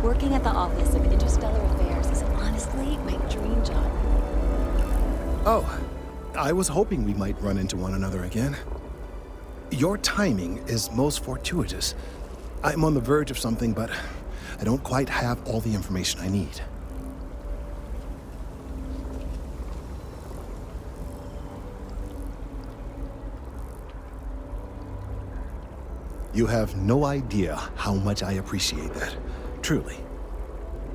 Working at the Office of Interstellar Affairs is honestly my dream job. Oh, I was hoping we might run into one another again. Your timing is most fortuitous. I'm on the verge of something, but I don't quite have all the information I need. You have no idea how much I appreciate that. Truly.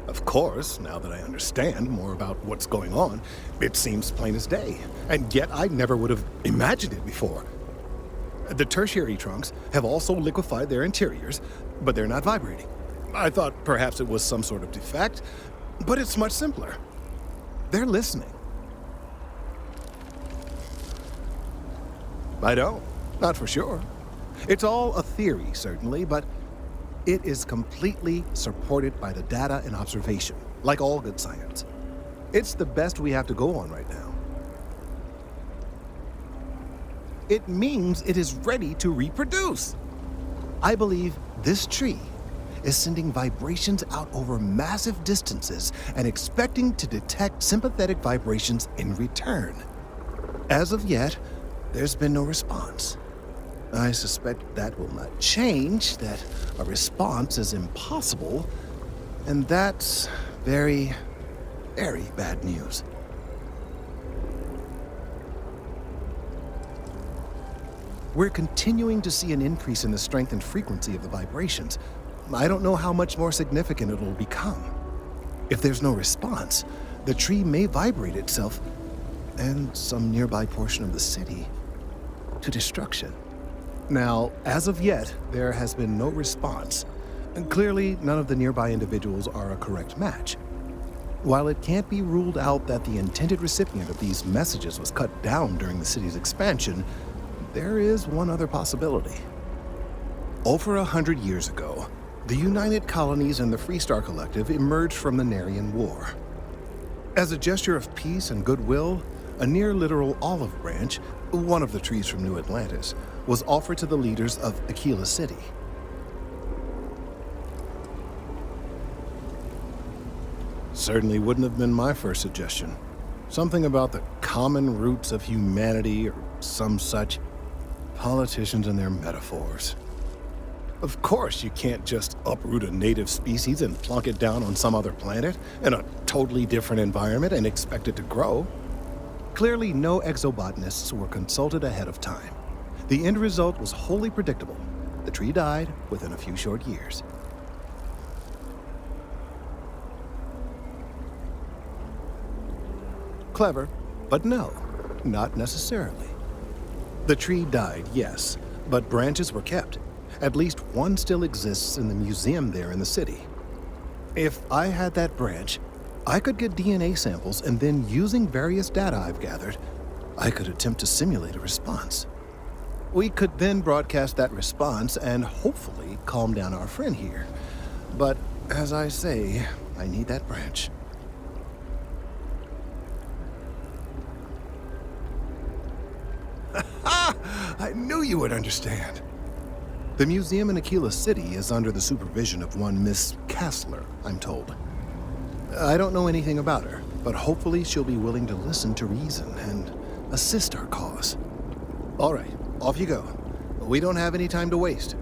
Of course, now that I understand more about what's going on, it seems plain as day. And yet I never would have imagined it before. The tertiary trunks have also liquefied their interiors, but they're not vibrating. I thought perhaps it was some sort of defect, but it's much simpler. They're listening. I don't. Not for sure. It's all a theory, certainly, but it is completely supported by the data and observation, like all good science. It's the best we have to go on right now. It means it is ready to reproduce. I believe this tree is sending vibrations out over massive distances and expecting to detect sympathetic vibrations in return. As of yet, there's been no response. I suspect that will not change, that a response is impossible, and that's very, very bad news. We're continuing to see an increase in the strength and frequency of the vibrations. I don't know how much more significant it will become. If there's no response, the tree may vibrate itself, and some nearby portion of the city, to destruction. Now, as of yet, there has been no response, and clearly none of the nearby individuals are a correct match. While it can't be ruled out that the intended recipient of these messages was cut down during the city's expansion, there is one other possibility. Over 100 years ago, the United Colonies and the Freestar Collective emerged from the Narian War. As a gesture of peace and goodwill, a near-literal olive branch, one of the trees from New Atlantis, was offered to the leaders of Aquila City. Certainly wouldn't have been my first suggestion. Something about the common roots of humanity or some such. Politicians and their metaphors. Of course you can't just uproot a native species and plunk it down on some other planet in a totally different environment and expect it to grow. Clearly no exobotanists were consulted ahead of time. The end result was wholly predictable. The tree died within a few short years. Clever, but no, not necessarily. The tree died, yes, but branches were kept. At least one still exists in the museum there in the city. If I had that branch, I could get DNA samples, and then using various data I've gathered, I could attempt to simulate a response. We could then broadcast that response and hopefully calm down our friend here. But as I say, I need that branch. I knew you would understand. The museum in Aquila City is under the supervision of one Miss Kassler, I'm told. I don't know anything about her, but hopefully she'll be willing to listen to reason and assist our cause. All right, off you go. We don't have any time to waste.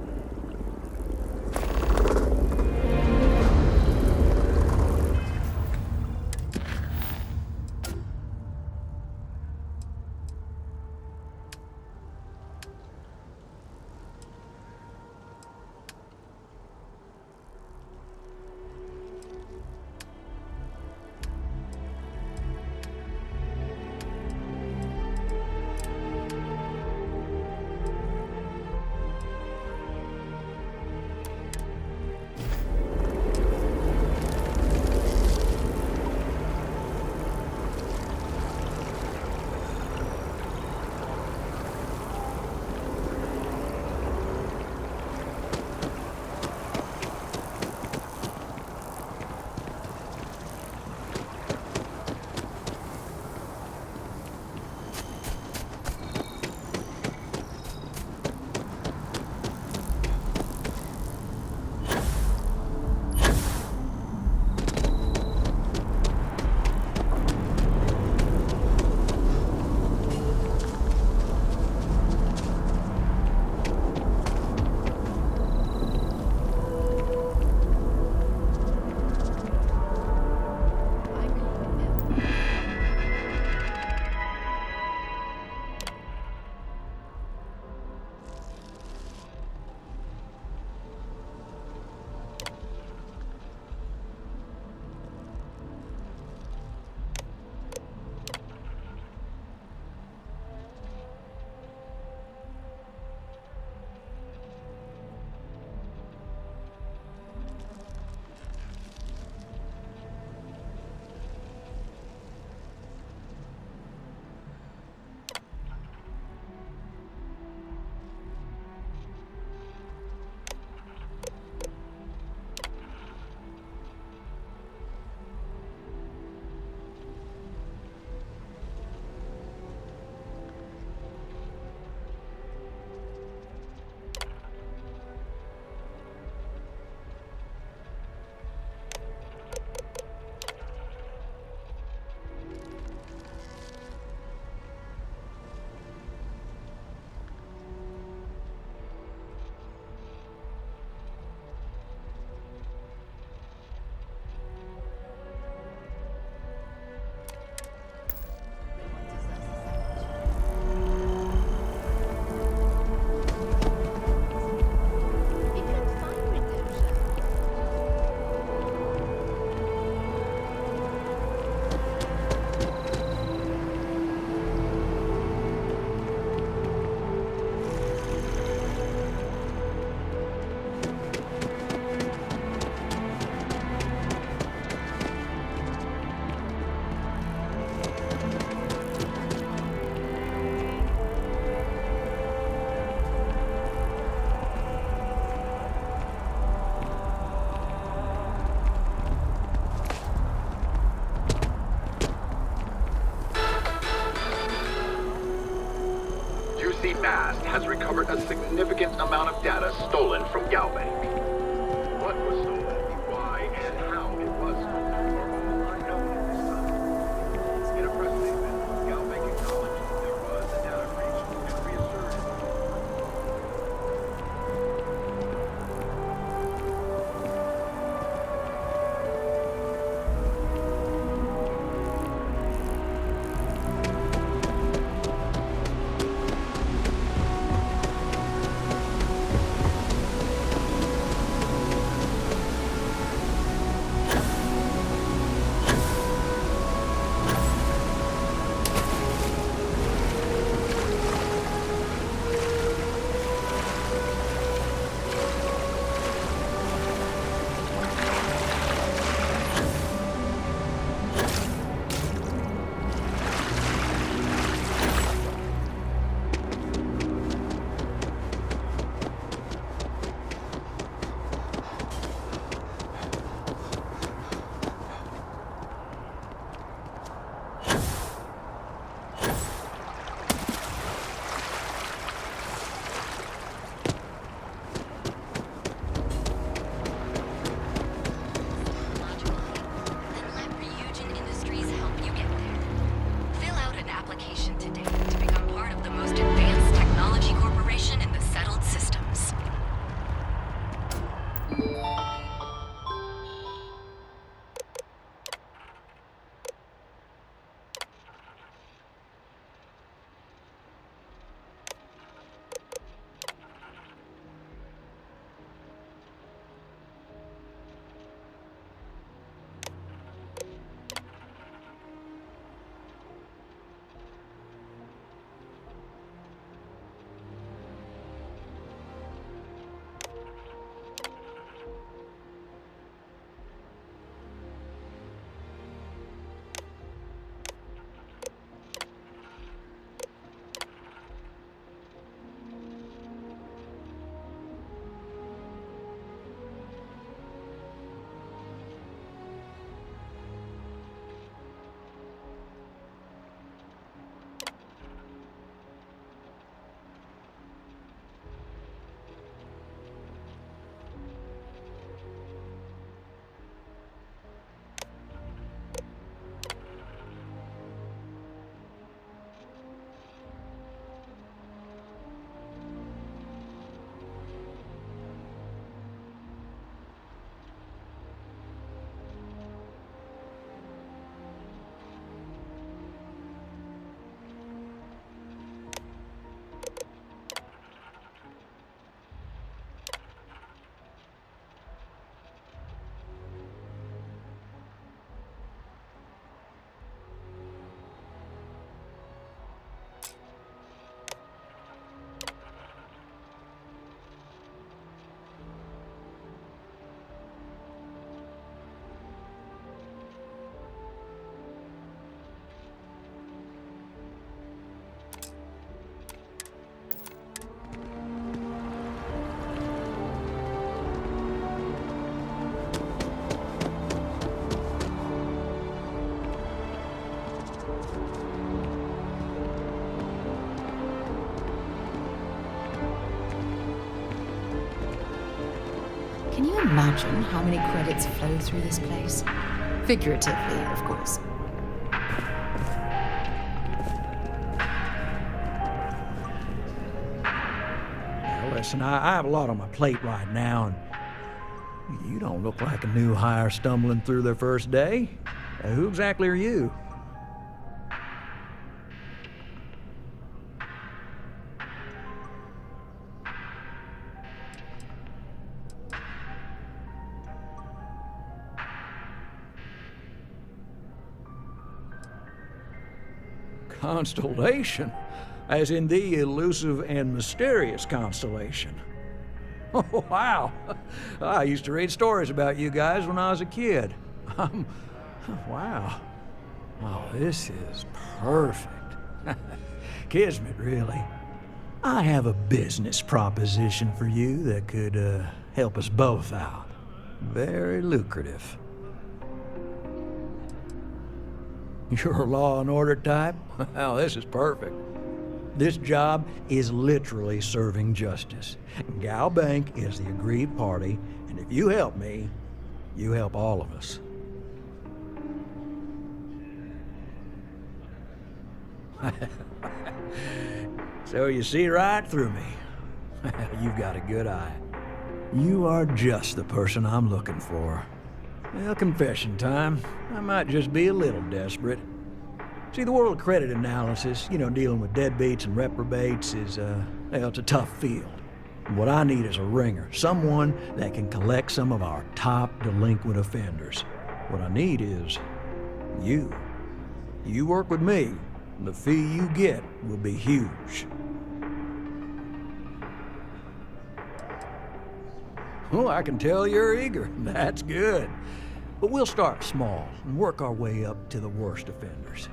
undersea mast has recovered a significant amount of data stolen from Galbank. What was stolen, why, and how it was stolen are all unknown at this time. In a press statement, Galbank acknowledged there was a data breach and reasserted. Then let Ryujin Industries help you get there. Fill out an application today to become part of the most advanced technology corporation in the settled systems. Can you imagine how many credits flow through this place? Figuratively, of course. Now, listen, I have a lot on my plate right now, and you don't look like a new hire stumbling through their first day. Who exactly are you? Constellation? As in the elusive and mysterious Constellation. Oh, wow. I used to read stories about you guys when I was a kid. Wow. Oh, this is perfect. Kismet, really. I have a business proposition for you that could help us both out. Very lucrative. You're a law and order type? Well, this is perfect. This job is literally serving justice. Gal Bank is the aggrieved party, and if you help me, you help all of us. So you see right through me. You've got a good eye. You are just the person I'm looking for. Well, confession time. I might just be a little desperate. See, the world of credit analysis, dealing with deadbeats and reprobates is, it's a tough field. And what I need is a ringer, someone that can collect some of our top delinquent offenders. What I need is you. You work with me, and the fee you get will be huge. Oh, I can tell you're eager. That's good. But we'll start small and work our way up to the worst offenders.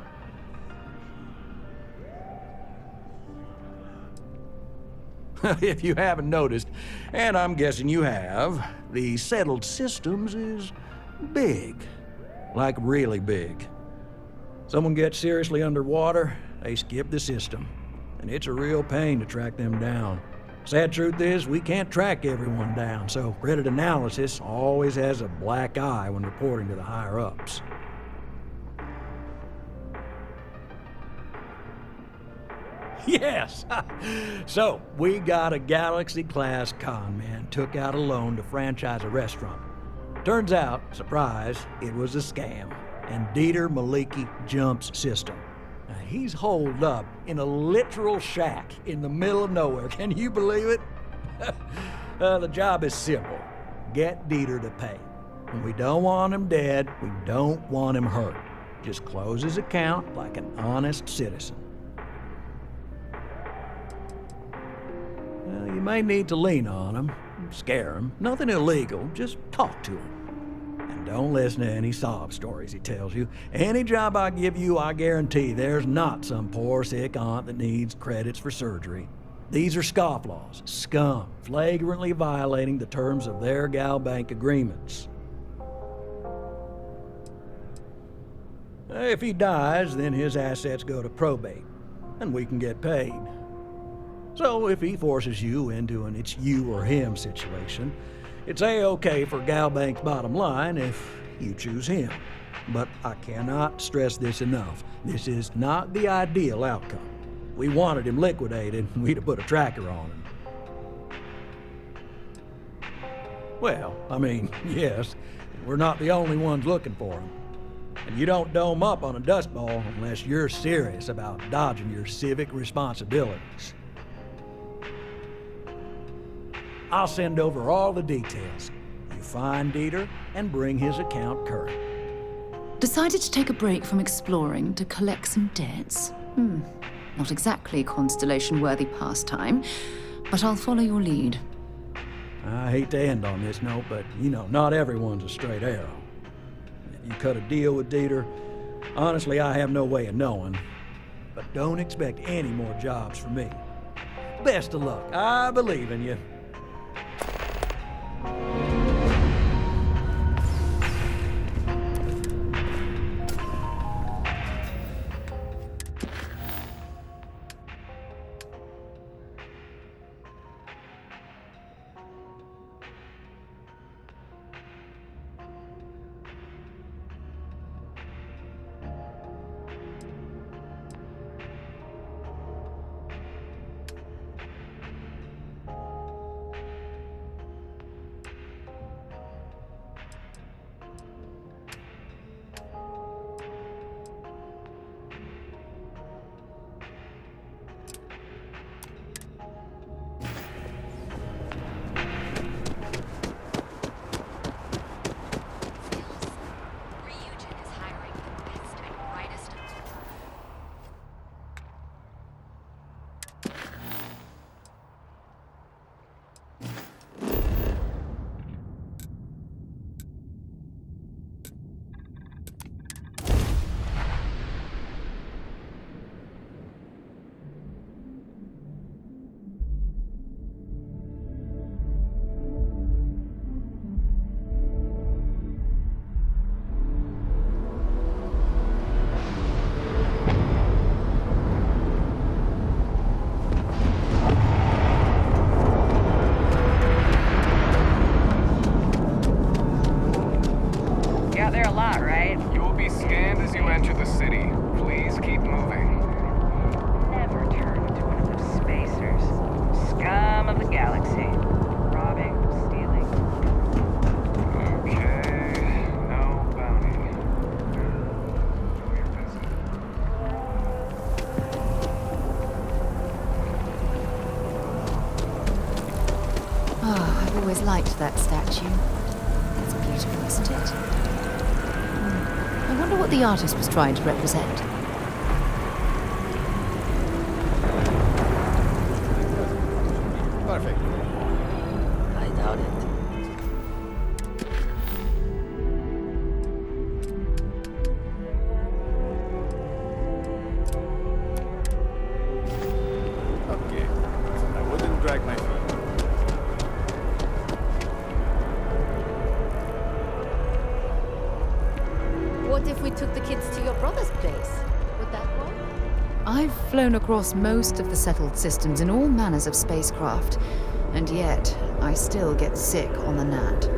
If you haven't noticed, and I'm guessing you have, the settled systems is big. Like really big. Someone gets seriously underwater, they skip the system. And it's a real pain to track them down. Sad truth is, we can't track everyone down, so credit analysis always has a black eye when reporting to the higher-ups. Yes! So, we got a Galaxy-class con man took out a loan to franchise a restaurant. Turns out, surprise, it was a scam, and Dieter Maliki jumps system. Now, he's holed up in a literal shack in the middle of nowhere. Can you believe it? The job is simple. Get Dieter to pay. When we don't want him dead, we don't want him hurt. Just close his account like an honest citizen. Well, you may need to lean on him, scare him. Nothing illegal, just talk to him. And don't listen to any sob stories he tells you. Any job I give you, I guarantee there's not some poor sick aunt that needs credits for surgery. These are scofflaws, scum, flagrantly violating the terms of their Gal Bank agreements. If he dies, then his assets go to probate, and we can get paid. So if he forces you into an it's you or him situation, it's A-okay for Gal Bank's bottom line if you choose him. But I cannot stress this enough. This is not the ideal outcome. We wanted him liquidated, we'd have put a tracker on him. Well, yes, we're not the only ones looking for him. And you don't dome up on a dust ball unless you're serious about dodging your civic responsibilities. I'll send over all the details. You find Dieter and bring his account current. Decided to take a break from exploring to collect some debts? Not exactly Constellation-worthy pastime, but I'll follow your lead. I hate to end on this note, but, not everyone's a straight arrow. If you cut a deal with Dieter, honestly, I have no way of knowing. But don't expect any more jobs from me. Best of luck. I believe in you. Oh, I've always liked that statue. It's beautiful, isn't it? I wonder what the artist was trying to represent. Perfect. I doubt it. Okay. I wouldn't drag my feet. What if we took the kids to your brother's place? Would that work? I've flown across most of the settled systems in all manners of spacecraft, and yet I still get sick on the gnat.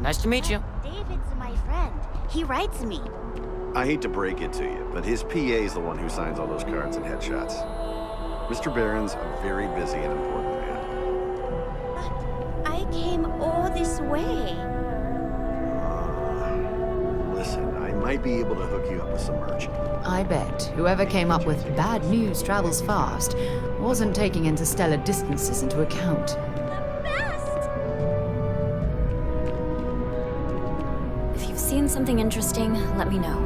Nice to meet you. David's my friend. He writes me. I hate to break it to you, but his PA is the one who signs all those cards and headshots. Mr. Barron's a very busy and important man. But I came all this way. Listen, I might be able to hook you up with some merch. I bet whoever came up with bad news travels fast wasn't taking interstellar distances into account. The best! If you've seen something interesting, let me know.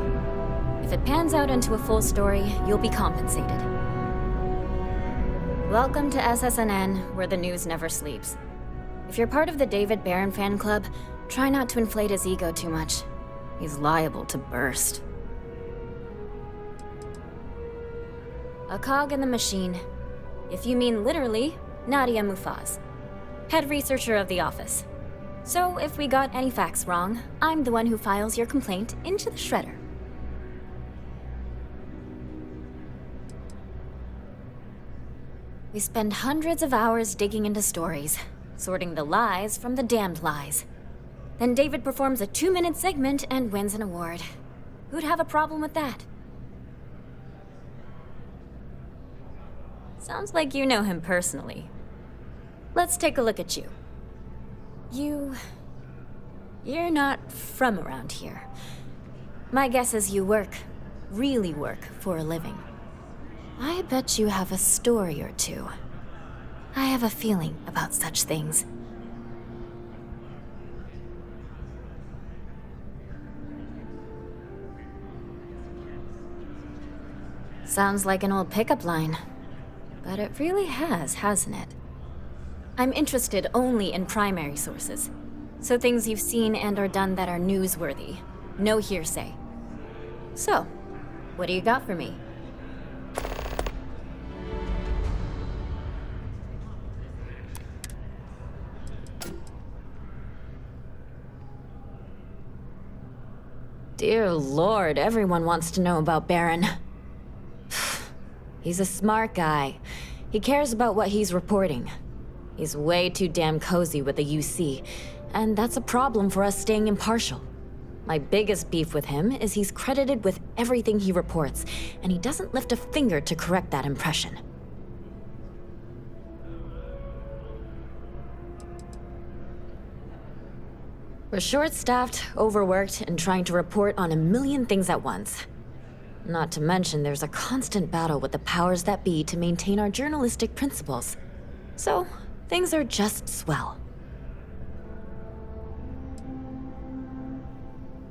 If it pans out into a full story, you'll be compensated. Welcome to SSNN, where the news never sleeps. If you're part of the David Barron fan club, try not to inflate his ego too much. He's liable to burst. A cog in the machine. If you mean literally, Nadia Mufaz, head researcher of the office. So if we got any facts wrong, I'm the one who files your complaint into the shredder. We spend hundreds of hours digging into stories, sorting the lies from the damned lies. Then David performs a 2-minute segment and wins an award. Who'd have a problem with that? Sounds like you know him personally. Let's take a look at you. You're not from around here. My guess is you really work for a living. I bet you have a story or two. I have a feeling about such things. Sounds like an old pickup line. But it really has, hasn't it? I'm interested only in primary sources. So things you've seen and or done that are newsworthy. No hearsay. So, what do you got for me? Dear Lord, everyone wants to know about Barron. He's a smart guy. He cares about what he's reporting. He's way too damn cozy with the UC, and that's a problem for us staying impartial. My biggest beef with him is he's credited with everything he reports, and he doesn't lift a finger to correct that impression. We're short-staffed, overworked, and trying to report on a million things at once. Not to mention, there's a constant battle with the powers that be to maintain our journalistic principles. So, things are just swell.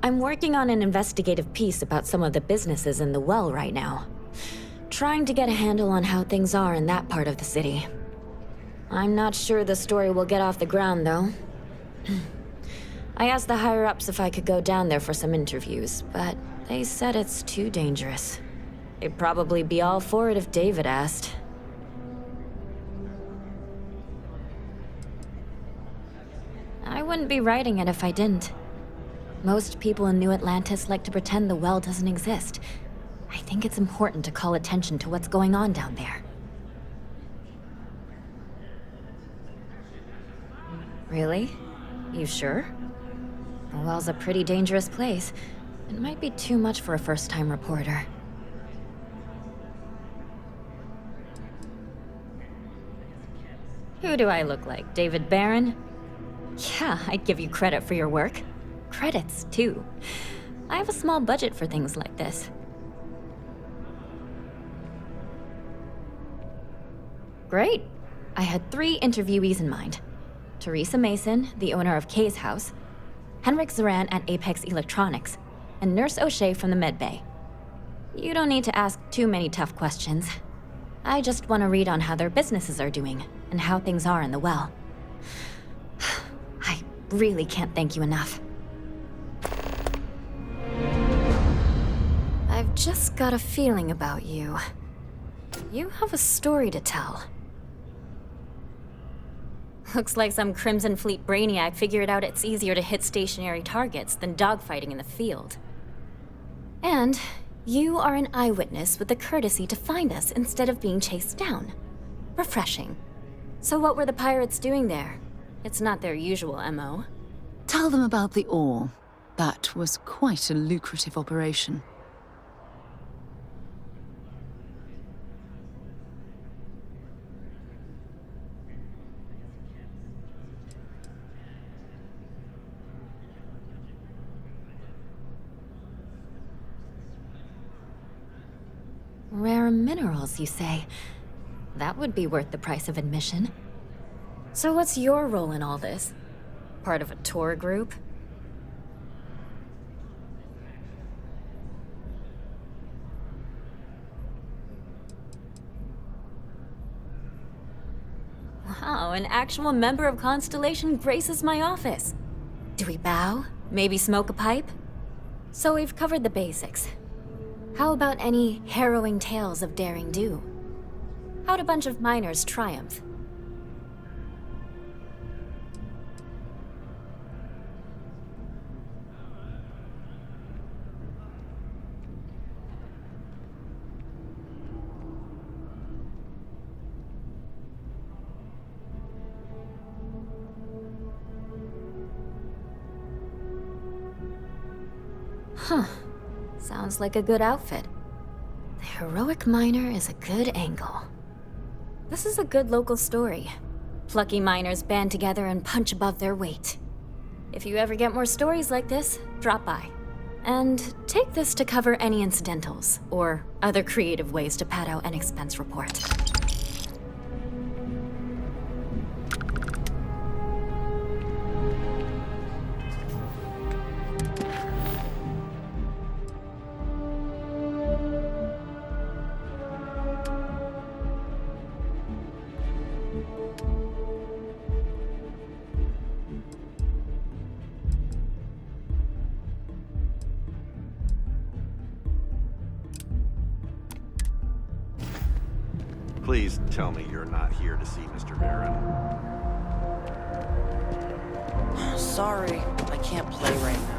I'm working on an investigative piece about some of the businesses in the well right now. Trying to get a handle on how things are in that part of the city. I'm not sure the story will get off the ground, though. I asked the higher-ups if I could go down there for some interviews, but they said it's too dangerous. They'd probably be all for it if David asked. I wouldn't be writing it if I didn't. Most people in New Atlantis like to pretend the well doesn't exist. I think it's important to call attention to what's going on down there. Really? You sure? The well's a pretty dangerous place. It might be too much for a first-time reporter. Who do I look like, David Barron? Yeah, I'd give you credit for your work. Credits, too. I have a small budget for things like this. Great. I had 3 interviewees in mind. Teresa Mason, the owner of Kay's house, Henrik Zaran at Apex Electronics, and Nurse O'Shea from the medbay. You don't need to ask too many tough questions. I just want to read on how their businesses are doing and how things are in the well. I really can't thank you enough. I've just got a feeling about you. You have a story to tell. Looks like some Crimson Fleet brainiac figured out it's easier to hit stationary targets than dogfighting in the field. And you are an eyewitness with the courtesy to find us instead of being chased down. Refreshing. So what were the pirates doing there? It's not their usual MO. Tell them about the ore. That was quite a lucrative operation. Rare minerals, you say? That would be worth the price of admission. So what's your role in all this? Part of a tour group? Wow, an actual member of Constellation graces my office. Do we bow? Maybe smoke a pipe? So we've covered the basics. How about any harrowing tales of daring do? How'd a bunch of miners triumph? Huh. Sounds like a good outfit. The heroic miner is a good angle. This is a good local story. Plucky miners band together and punch above their weight. If you ever get more stories like this, drop by. And take this to cover any incidentals, or other creative ways to pad out an expense report. Please tell me you're not here to see Mr. Barron. Sorry, I can't play right now.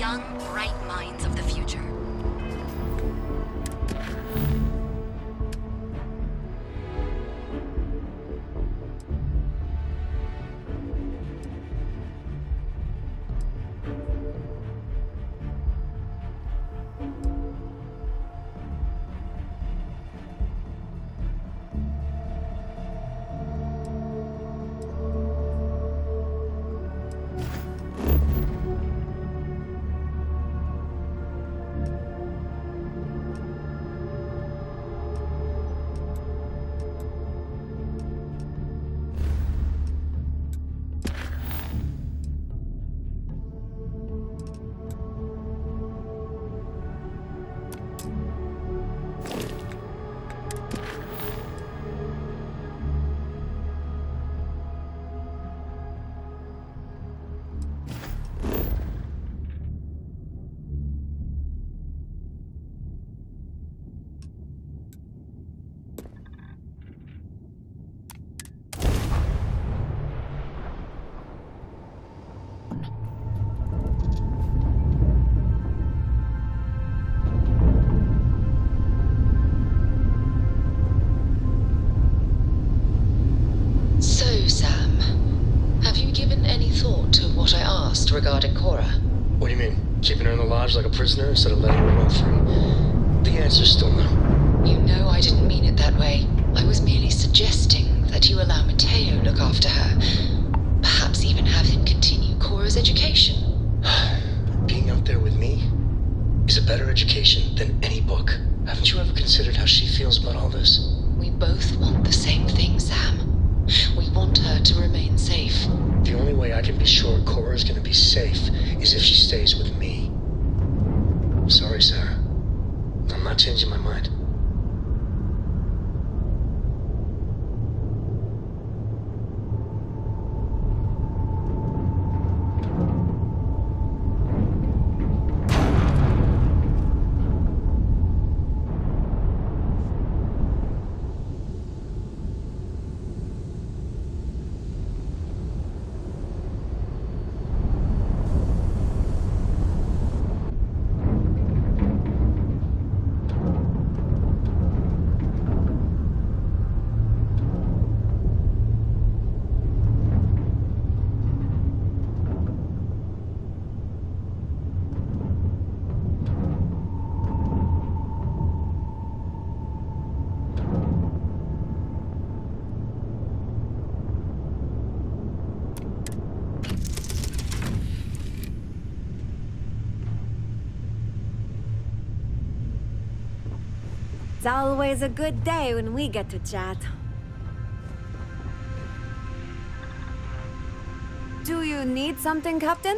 young, bright minds of the future. So, Sam, have you given any thought to what I asked regarding Cora? What do you mean? Keeping her in the lodge like a prisoner instead of letting her roam free? The answer's still no. You know I didn't mean it that way. I was merely suggesting that you allow Mateo look after her. Perhaps even have him continue Cora's education. Being out there with me is a better education than any book. Haven't you ever considered how she feels about all this? We both want the same thing, Sam. We want her to remain safe. The only way I can be sure Cora's gonna be safe is if she stays with me. Sorry, Sarah. I'm not changing my mind. It's always a good day when we get to chat. Do you need something, Captain?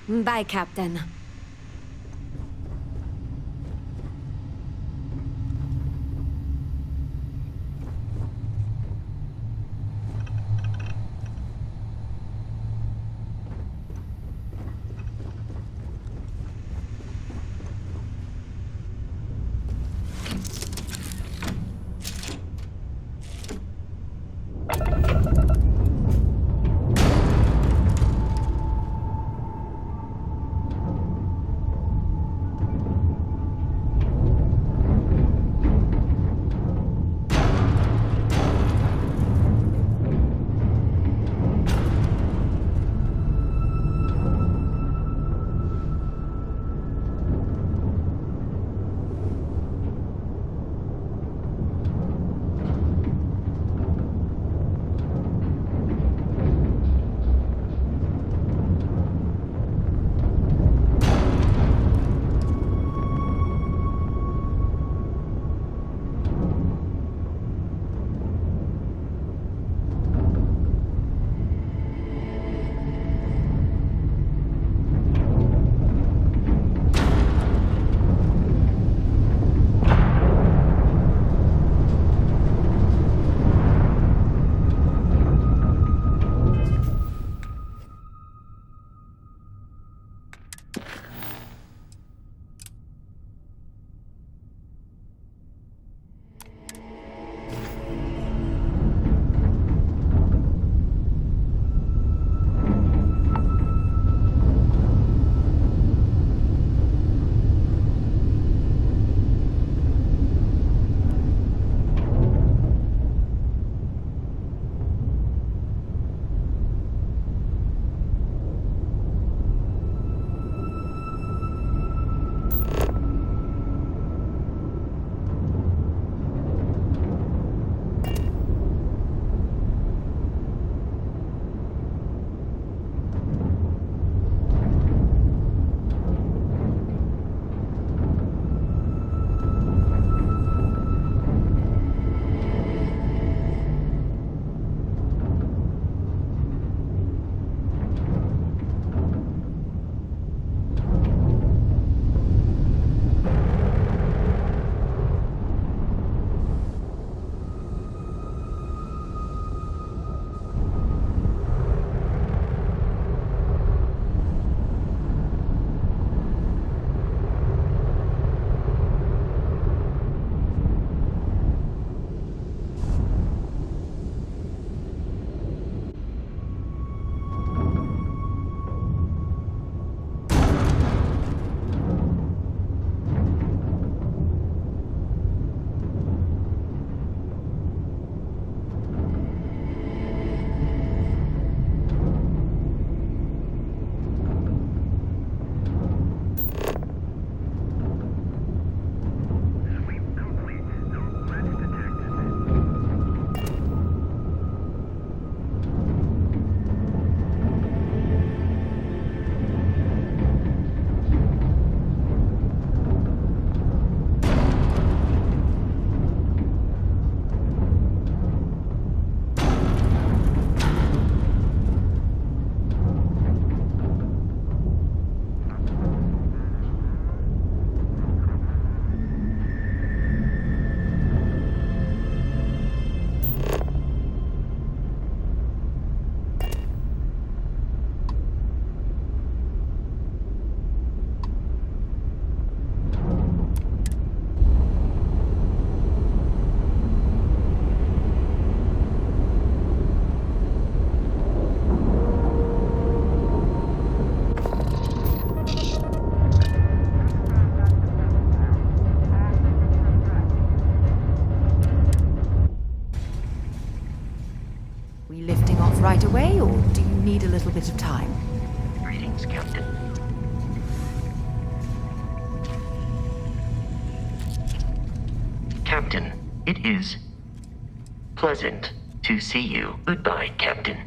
Bye, Captain. right away, or do you need a little bit of time? Greetings, Captain. Captain, it is pleasant to see you. Goodbye, Captain.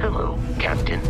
Hello, Captain.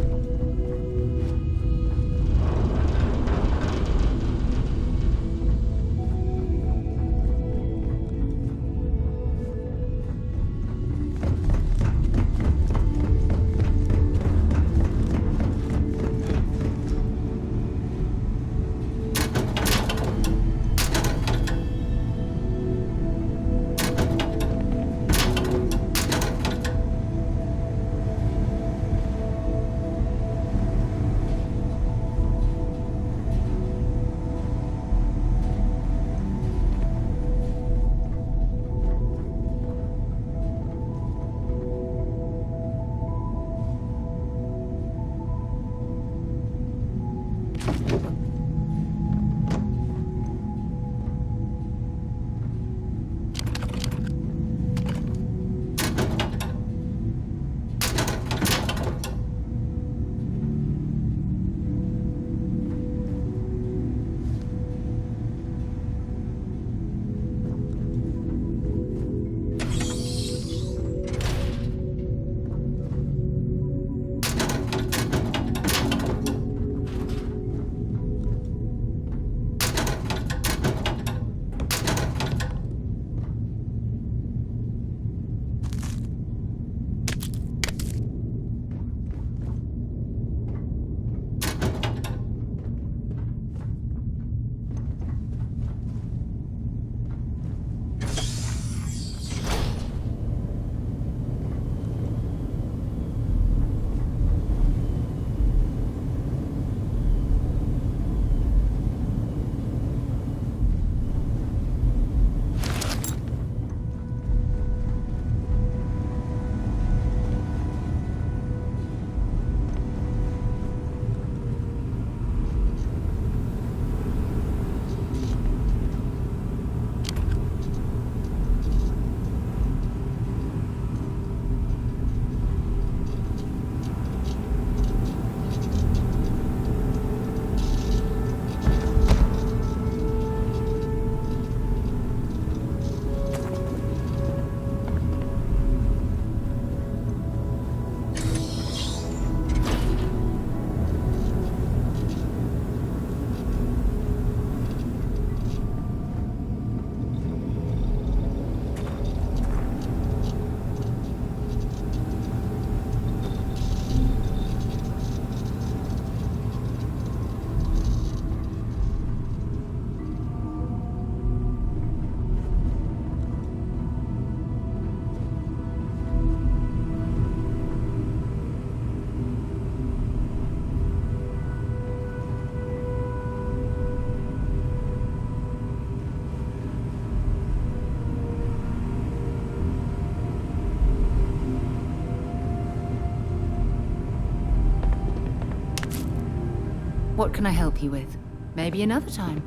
What can I help you with? Maybe another time.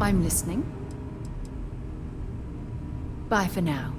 I'm listening. Bye for now.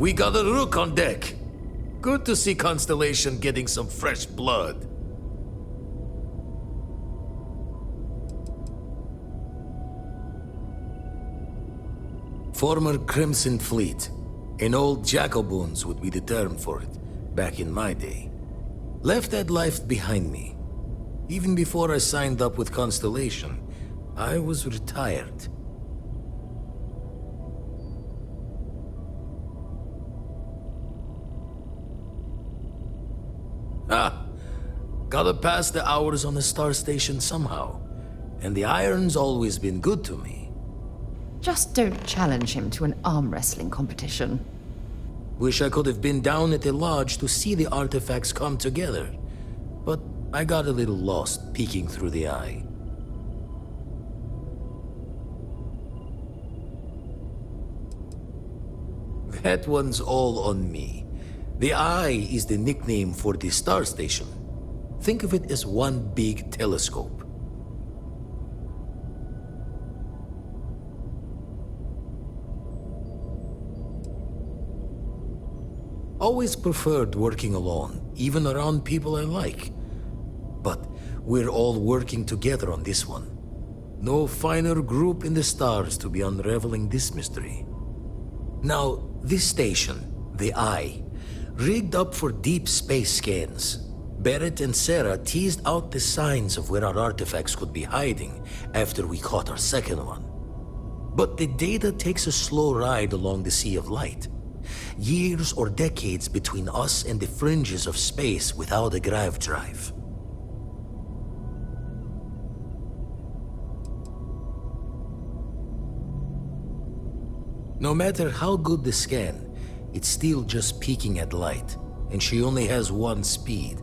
We got a rook on deck. Good to see Constellation getting some fresh blood. Former Crimson Fleet. An old Jacoboons would be the term for it, back in my day. Left that life behind me. Even before I signed up with Constellation, I was retired. Gotta pass the hours on the Star Station somehow. And the iron's always been good to me. Just don't challenge him to an arm wrestling competition. Wish I could have been down at the lodge to see the artifacts come together. But I got a little lost peeking through the eye. That one's all on me. The Eye is the nickname for the Star Station. Think of it as one big telescope. Always preferred working alone, even around people I like. But we're all working together on this one. No finer group in the stars to be unraveling this mystery. Now, this station, the Eye, rigged up for deep space scans. Barrett and Sarah teased out the signs of where our artifacts could be hiding after we caught our second one. But the data takes a slow ride along the Sea of Light. Years or decades between us and the fringes of space without a grav drive. No matter how good the scan, it's still just peeking at light, and she only has one speed.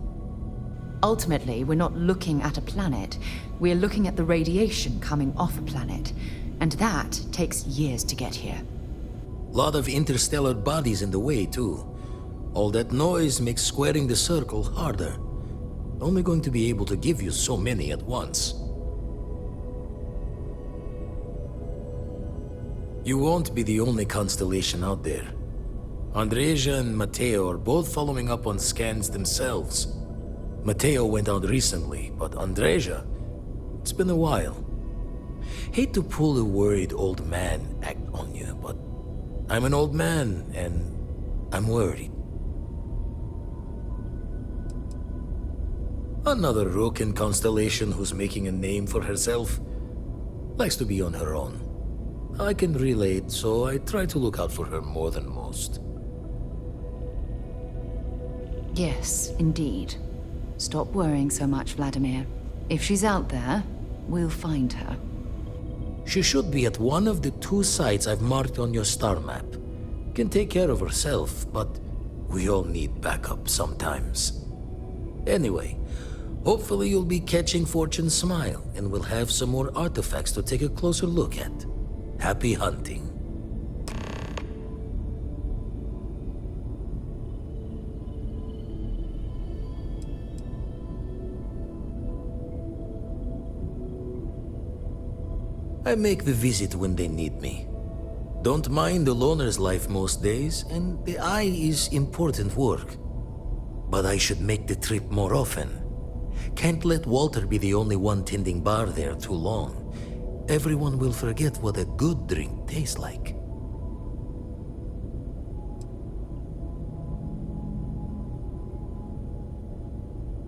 Ultimately, we're not looking at a planet. We're looking at the radiation coming off a planet. And that takes years to get here. Lot of interstellar bodies in the way, too. All that noise makes squaring the circle harder. Only going to be able to give you so many at once. You won't be the only constellation out there. Andreja and Matteo are both following up on scans themselves. Matteo went out recently, but Andreja, it's been a while. Hate to pull a worried old man act on you, but I'm an old man, and I'm worried. Another rook in Constellation who's making a name for herself. Likes to be on her own. I can relate, so I try to look out for her more than most. Yes, indeed. Stop worrying so much, Vladimir. If she's out there, we'll find her. She should be at one of the 2 sites I've marked on your star map. Can take care of herself, but we all need backup sometimes. Anyway, hopefully you'll be catching Fortune's smile, and we'll have some more artifacts to take a closer look at. Happy hunting. I make the visit when they need me. Don't mind the loner's life most days, and the eye is important work. But I should make the trip more often. Can't let Walter be the only one tending bar there too long. Everyone will forget what a good drink tastes like.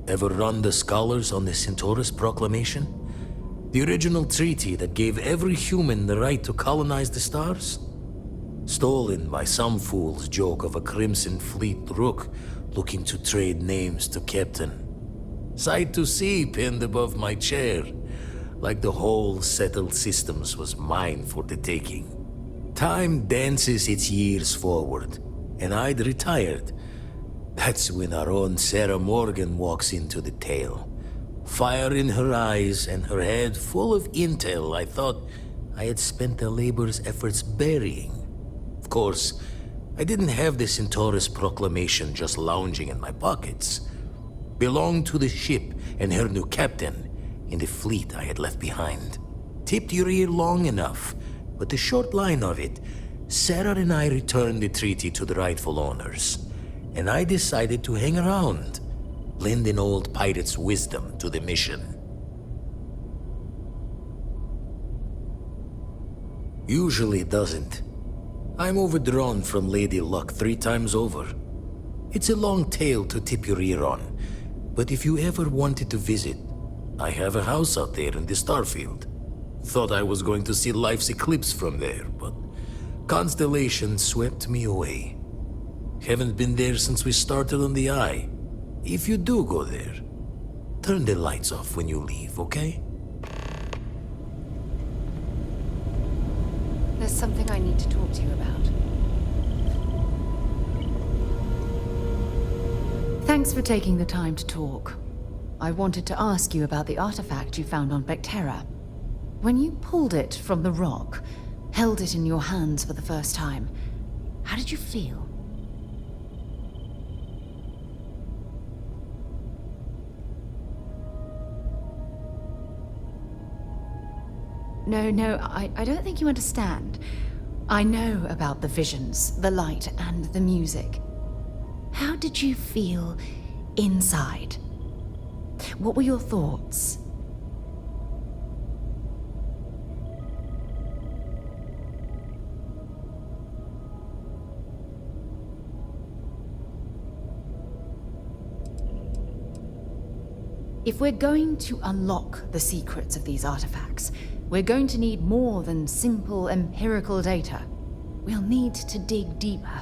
Ever run the scholars on the Centaurus Proclamation? The original treaty that gave every human the right to colonize the stars? Stolen by some fool's joke of a Crimson Fleet rook looking to trade names to Captain. Sight to see pinned above my chair, like the whole settled systems was mine for the taking. Time dances its years forward, and I'd retired. That's when our own Sarah Morgan walks into the tale. Fire in her eyes and her head full of intel I thought I had spent the labor's efforts burying. Of course, I didn't have the Centaurus Proclamation just lounging in my pockets. Belonged to the ship and her new captain in the fleet I had left behind. Tipped your ear long enough, but the short line of it, Sarah and I returned the treaty to the rightful owners, and I decided to hang around. Lend an old pirate's wisdom to the mission. Usually doesn't. I'm overdrawn from Lady Luck 3 times over. It's a long tale to tip your ear on, but if you ever wanted to visit, I have a house out there in the Starfield. Thought I was going to see life's eclipse from there, but Constellation swept me away. Haven't been there since we started on the Eye. If you do go there, turn the lights off when you leave, okay? There's something I need to talk to you about. Thanks for taking the time to talk. I wanted to ask you about the artifact you found on Vectera. When you pulled it from the rock, held it in your hands for the first time, how did you feel? No, I don't think you understand. I know about the visions, the light, and the music. How did you feel inside? What were your thoughts? If we're going to unlock the secrets of these artifacts, we're going to need more than simple empirical data. We'll need to dig deeper.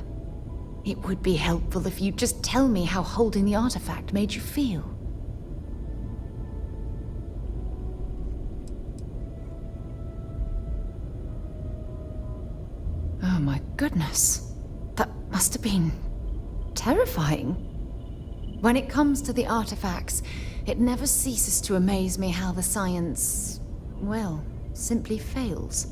It would be helpful if you'd just tell me how holding the artifact made you feel. Oh my goodness. That must have been terrifying. When it comes to the artifacts, it never ceases to amaze me how the science, well, simply fails.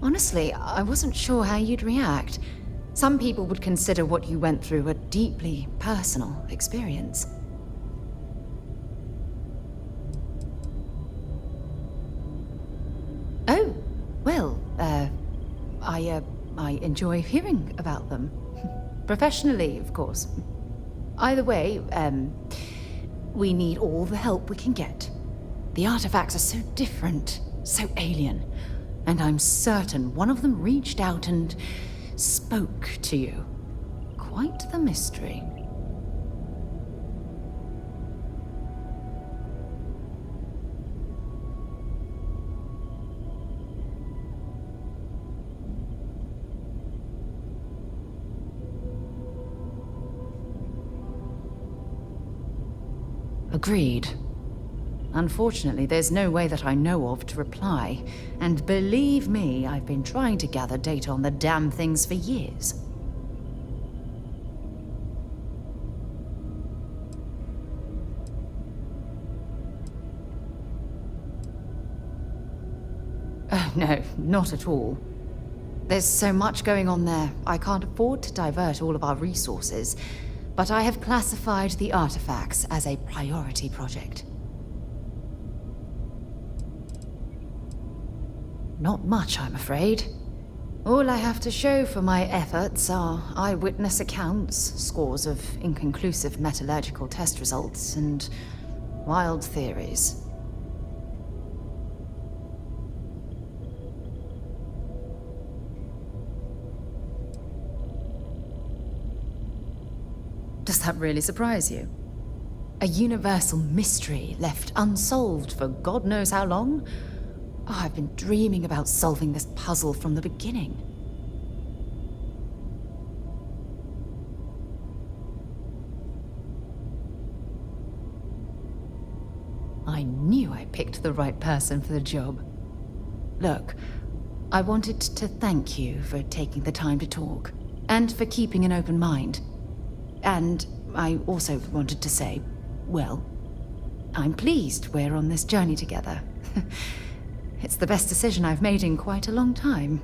Honestly, I wasn't sure how you'd react. Some people would consider what you went through a deeply personal experience. Oh, well, I enjoy hearing about them. Professionally, of course. Either way, we need all the help we can get. The artifacts are so different, so alien, and I'm certain one of them reached out and spoke to you. Quite the mystery. Agreed. Unfortunately, there's no way that I know of to reply. And believe me, I've been trying to gather data on the damn things for years. Oh, no, not at all. There's so much going on there, I can't afford to divert all of our resources. But I have classified the artifacts as a priority project. Not much, I'm afraid. All I have to show for my efforts are eyewitness accounts, scores of inconclusive metallurgical test results, and wild theories. Does that really surprise you? A universal mystery left unsolved for God knows how long? Oh, I've been dreaming about solving this puzzle from the beginning. I knew I picked the right person for the job. Look, I wanted to thank you for taking the time to talk, and for keeping an open mind. And I also wanted to say, well, I'm pleased we're on this journey together. It's the best decision I've made in quite a long time.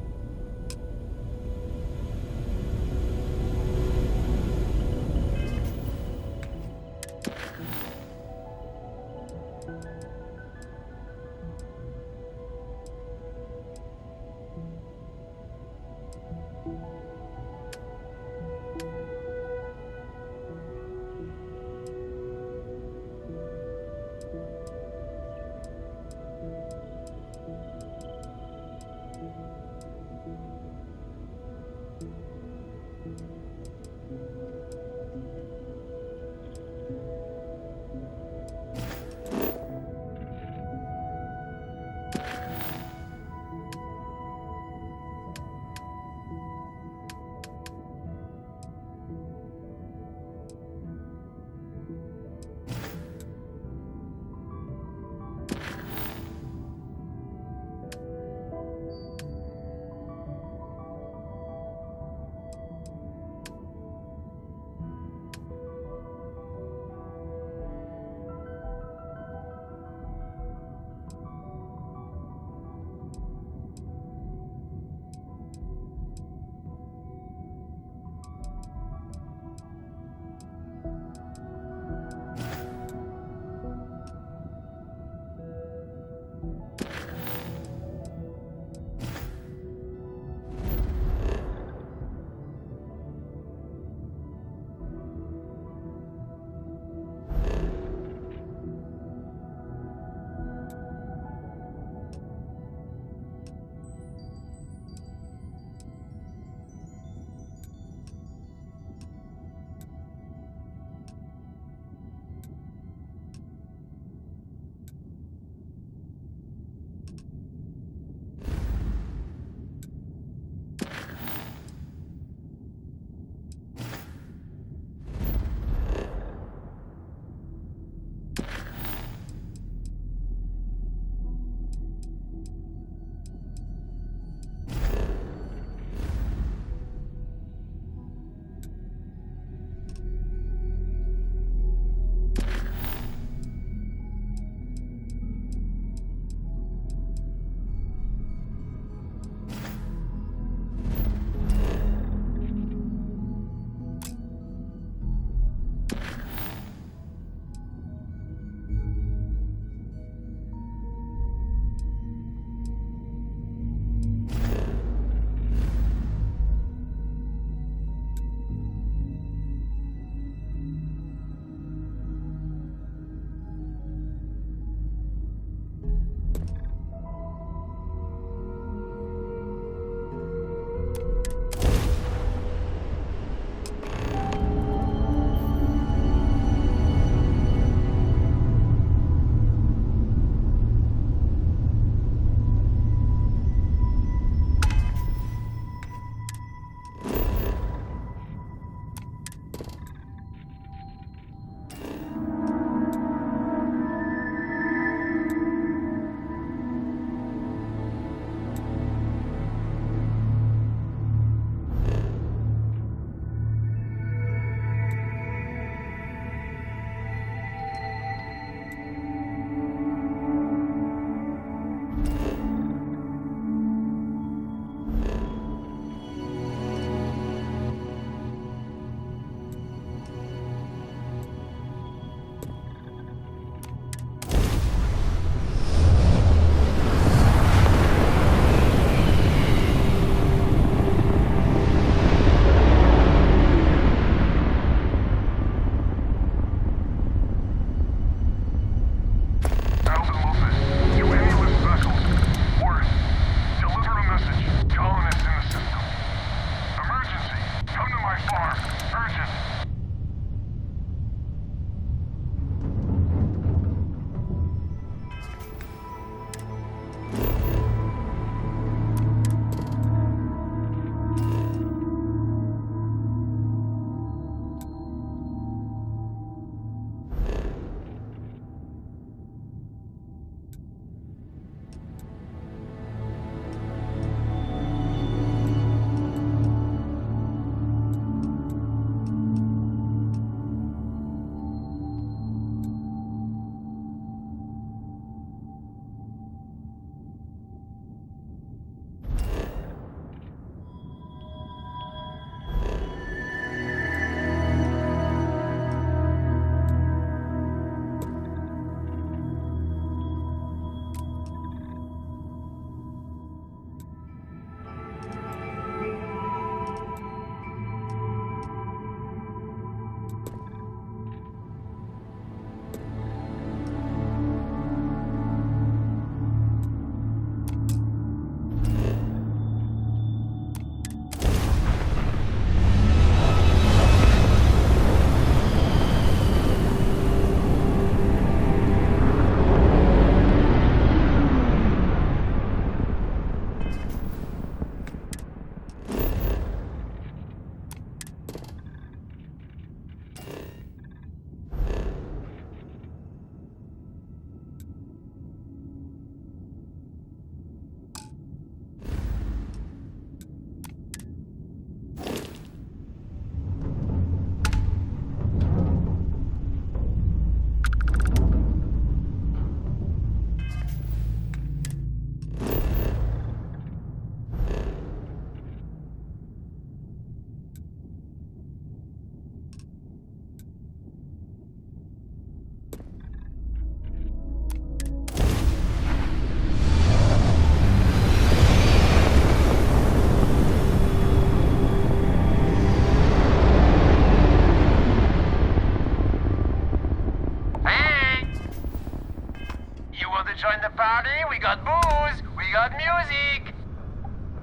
You want to join the party? We got booze, we got music.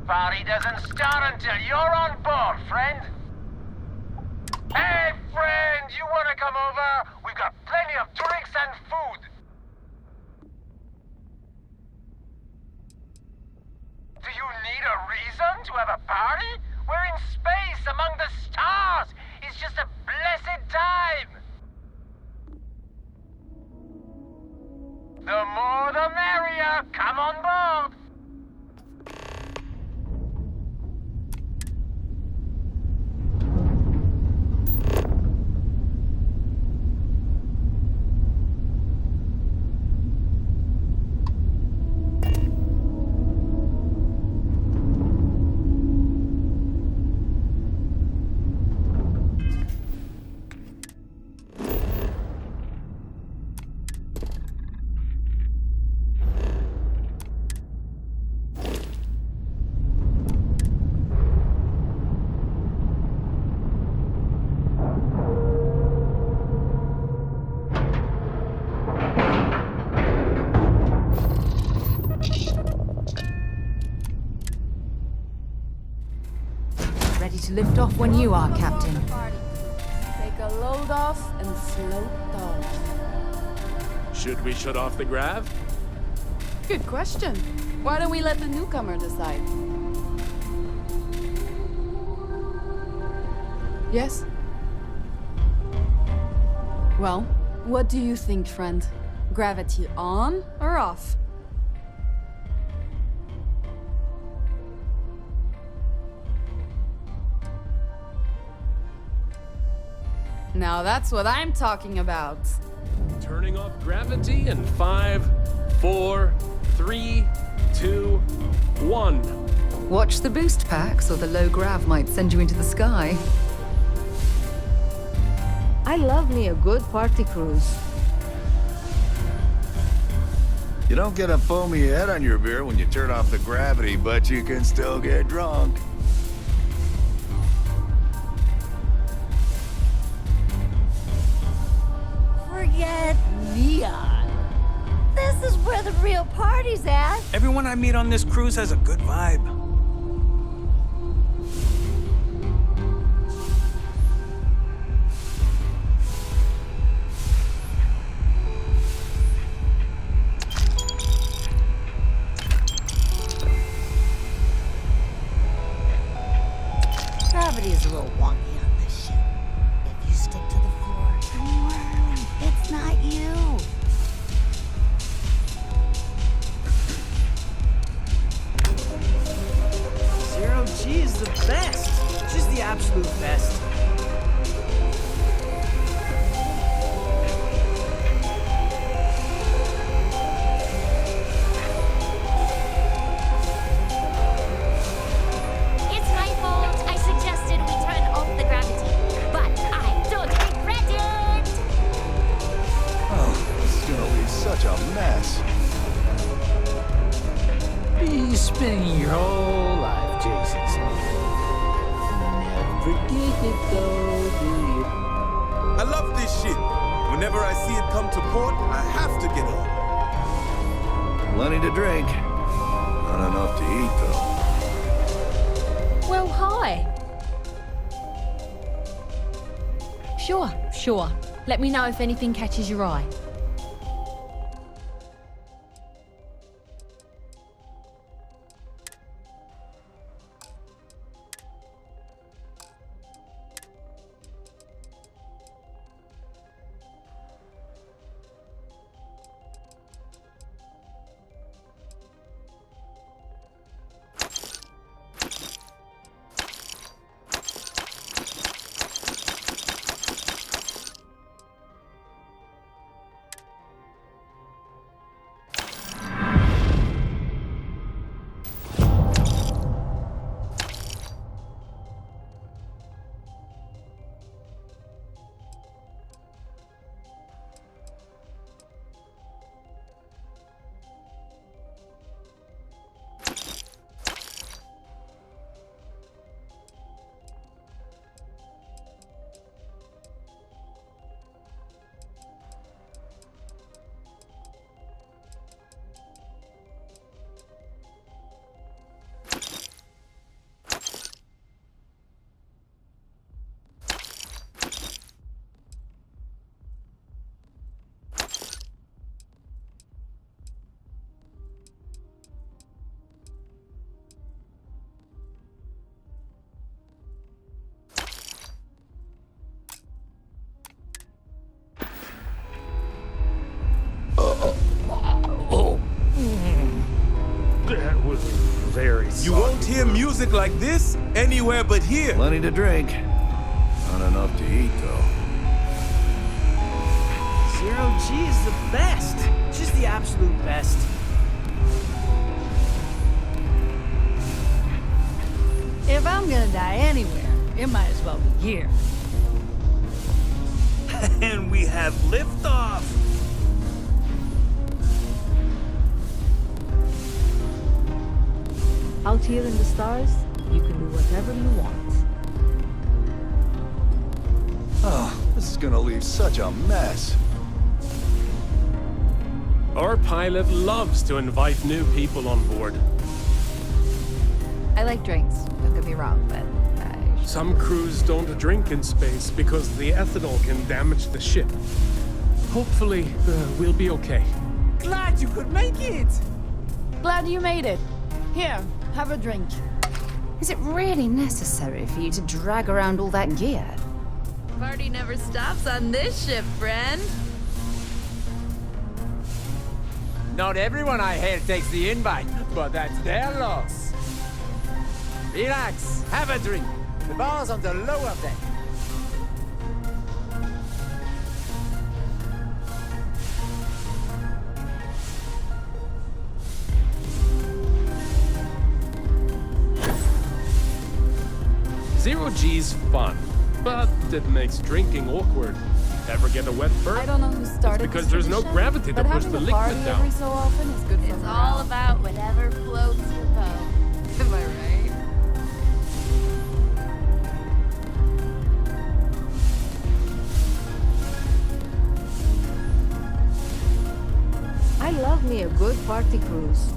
Party doesn't start until you're on board, friend. Hey, friend, you want to come over? We got plenty of drinks and food. Do you need a reason to have a party? We're in space among the stars. It's just a blessed time. The more the merrier. Come on board. Ready to lift off when you are, Captain. Take a load off and float off. Should we shut off the grav? Good question. Why don't we let the newcomer decide? Yes? Well, what do you think, friend? Gravity on or off? Now that's what I'm talking about. Turning off gravity in 5, 4, 3, 2, 1. Watch the boost packs, or the low grav might send you into the sky. I love me a good party cruise. You don't get a foamy head on your beer when you turn off the gravity, but you can still get drunk. Forget neon. This is where the real party's at. Everyone I meet on this cruise has a good vibe. Gravity is a little wonky on this ship. If you stick to the floor, don't worry, it's not you. Zero G is the best. She's the absolute best. It's my fault. I suggested we turn off the gravity, but I don't regret it. Oh, this is gonna be such a mess. Be spending your whole life chasing something. Never get it though, do you? I love this shit. Whenever I see it come to port, I have to get on. Plenty to drink. Not enough to eat, though. Well, hi. Sure. Let me know if anything catches your eye. That was very You won't hear music like this anywhere but here. Plenty to drink. Not enough to eat, though. Zero G is the best. Just the absolute best. If I'm gonna die anywhere, it might as well be here. And we have liftoff. Out here in the stars, you can do whatever you want. Oh, this is gonna leave such a mess. Our pilot loves to invite new people on board. I like drinks, don't get me wrong, but Some crews don't drink in space because the ethanol can damage the ship. Hopefully, we'll be okay. Glad you could make it. glad you made it. Here, have a drink. Is it really necessary for you to drag around all that gear? Party never stops on this ship, friend. Not everyone I hear takes the invite, but that's their loss. Relax, have a drink. The bar's on the lower deck. Zero G's fun, but it makes drinking awkward. Ever get a wet bird? I don't know who started It's because this there's no tradition, gravity to but push having the a party liquid down. every so often is good for It's morale. all about whatever floats your boat. Am I right? I love me a good party cruise.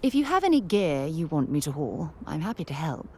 If you have any gear you want me to haul, I'm happy to help.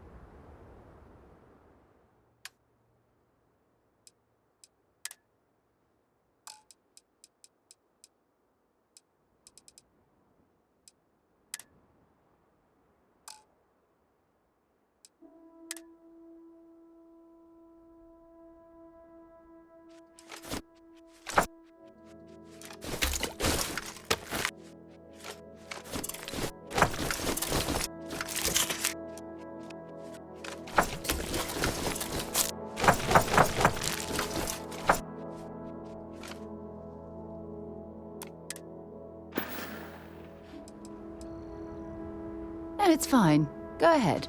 No, it's fine. Go ahead.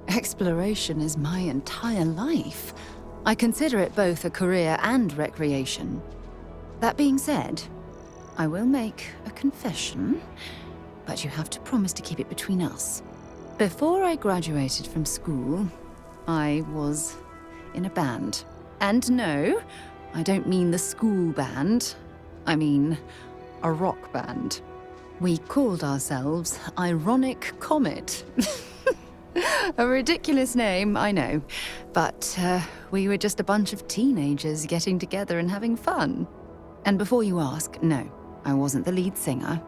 Exploration is my entire life. I consider it both a career and recreation. That being said, I will make a confession, but you have to promise to keep it between us. Before I graduated from school, I was in a band. And no, I don't mean the school band. I mean a rock band. We called ourselves Ironic Comet. A ridiculous name, I know. But we were just a bunch of teenagers getting together and having fun. And before you ask, no, I wasn't the lead singer.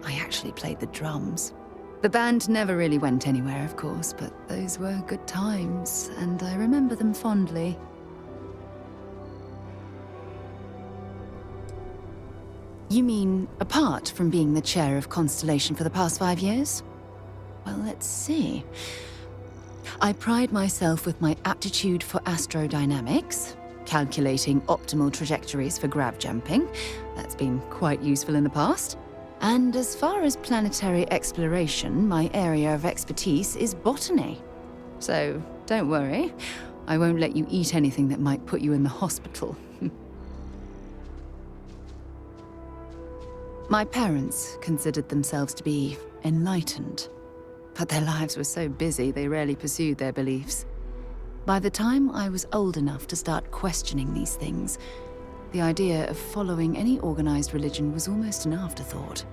I actually played the drums. The band never really went anywhere, of course, but those were good times, and I remember them fondly. You mean, apart from being the chair of Constellation for the past 5 years? Well, let's see. I pride myself with my aptitude for astrodynamics, calculating optimal trajectories for grav jumping. That's been quite useful in the past. And as far as planetary exploration, my area of expertise is botany. So, don't worry. I won't let you eat anything that might put you in the hospital. My parents considered themselves to be enlightened, but their lives were so busy they rarely pursued their beliefs. By the time I was old enough to start questioning these things, the idea of following any organized religion was almost an afterthought.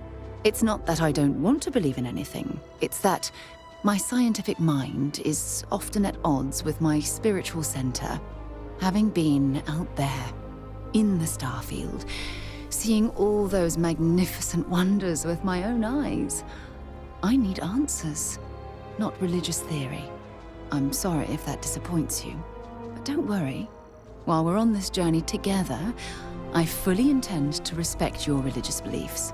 It's not that I don't want to believe in anything, it's that my scientific mind is often at odds with my spiritual center. Having been out there, in the Starfield, seeing all those magnificent wonders with my own eyes, I need answers, not religious theory. I'm sorry if that disappoints you, but don't worry. While we're on this journey together, I fully intend to respect your religious beliefs.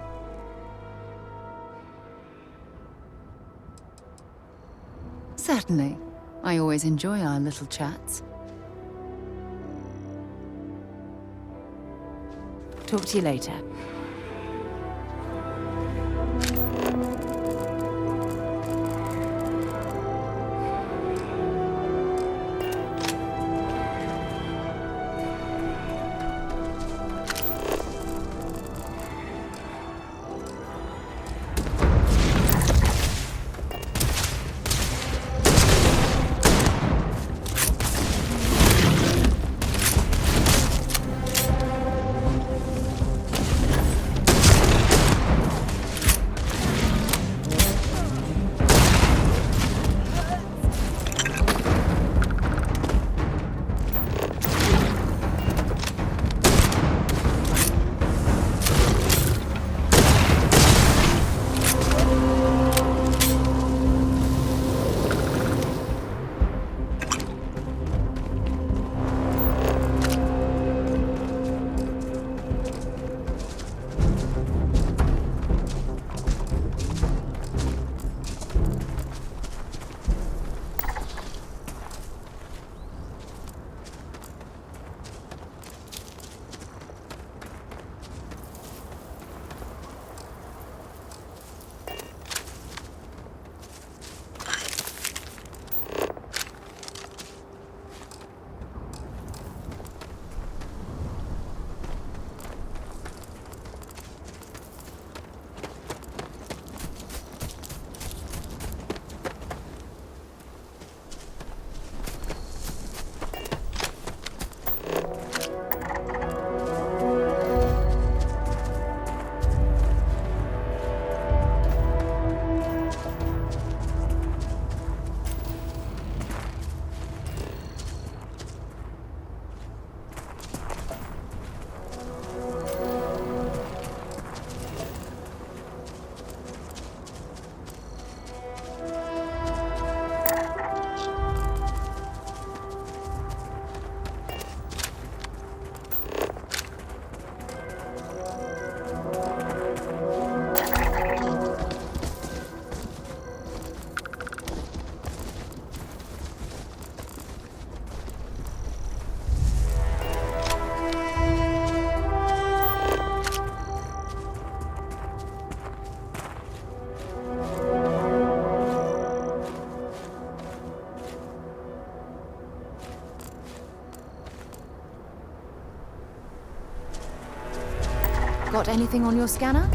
Certainly. I always enjoy our little chats. Talk to you later. Got anything on your scanner?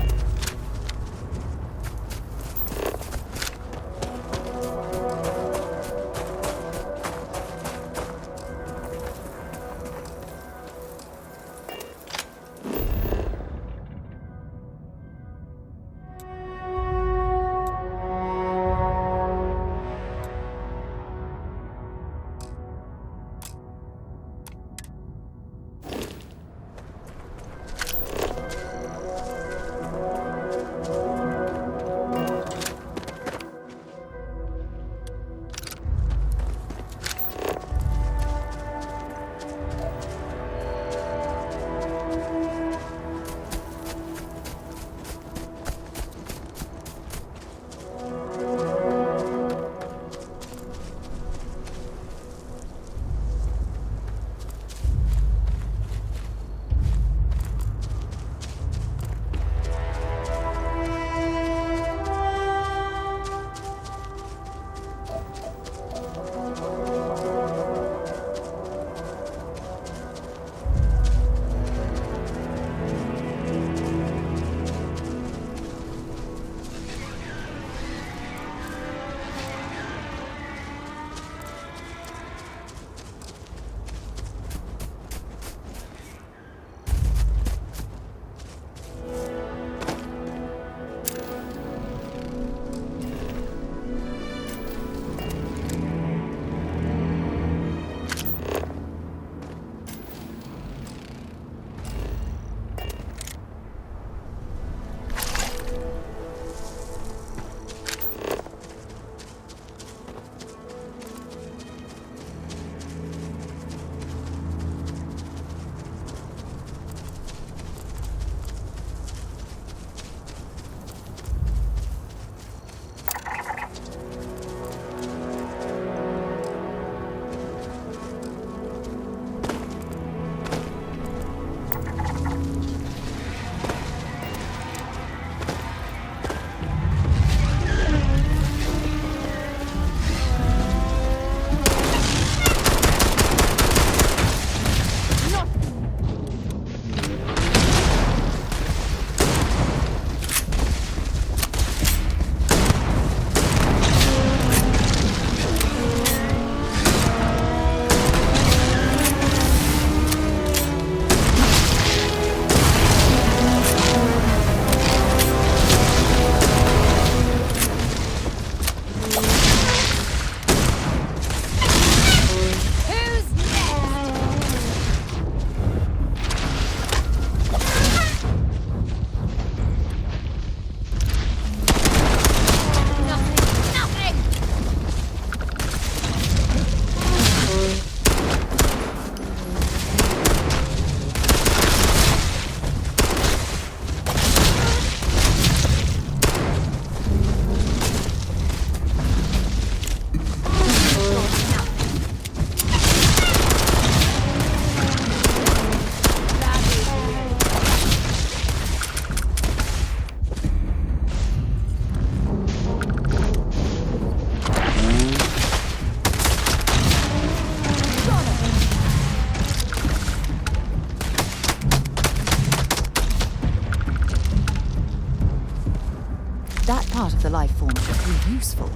That part of the life form could prove useful.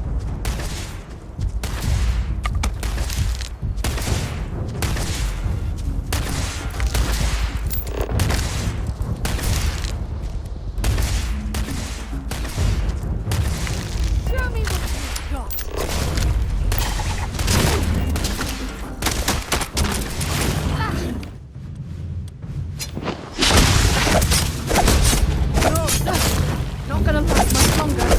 Show me what you've got. Not gonna last much longer.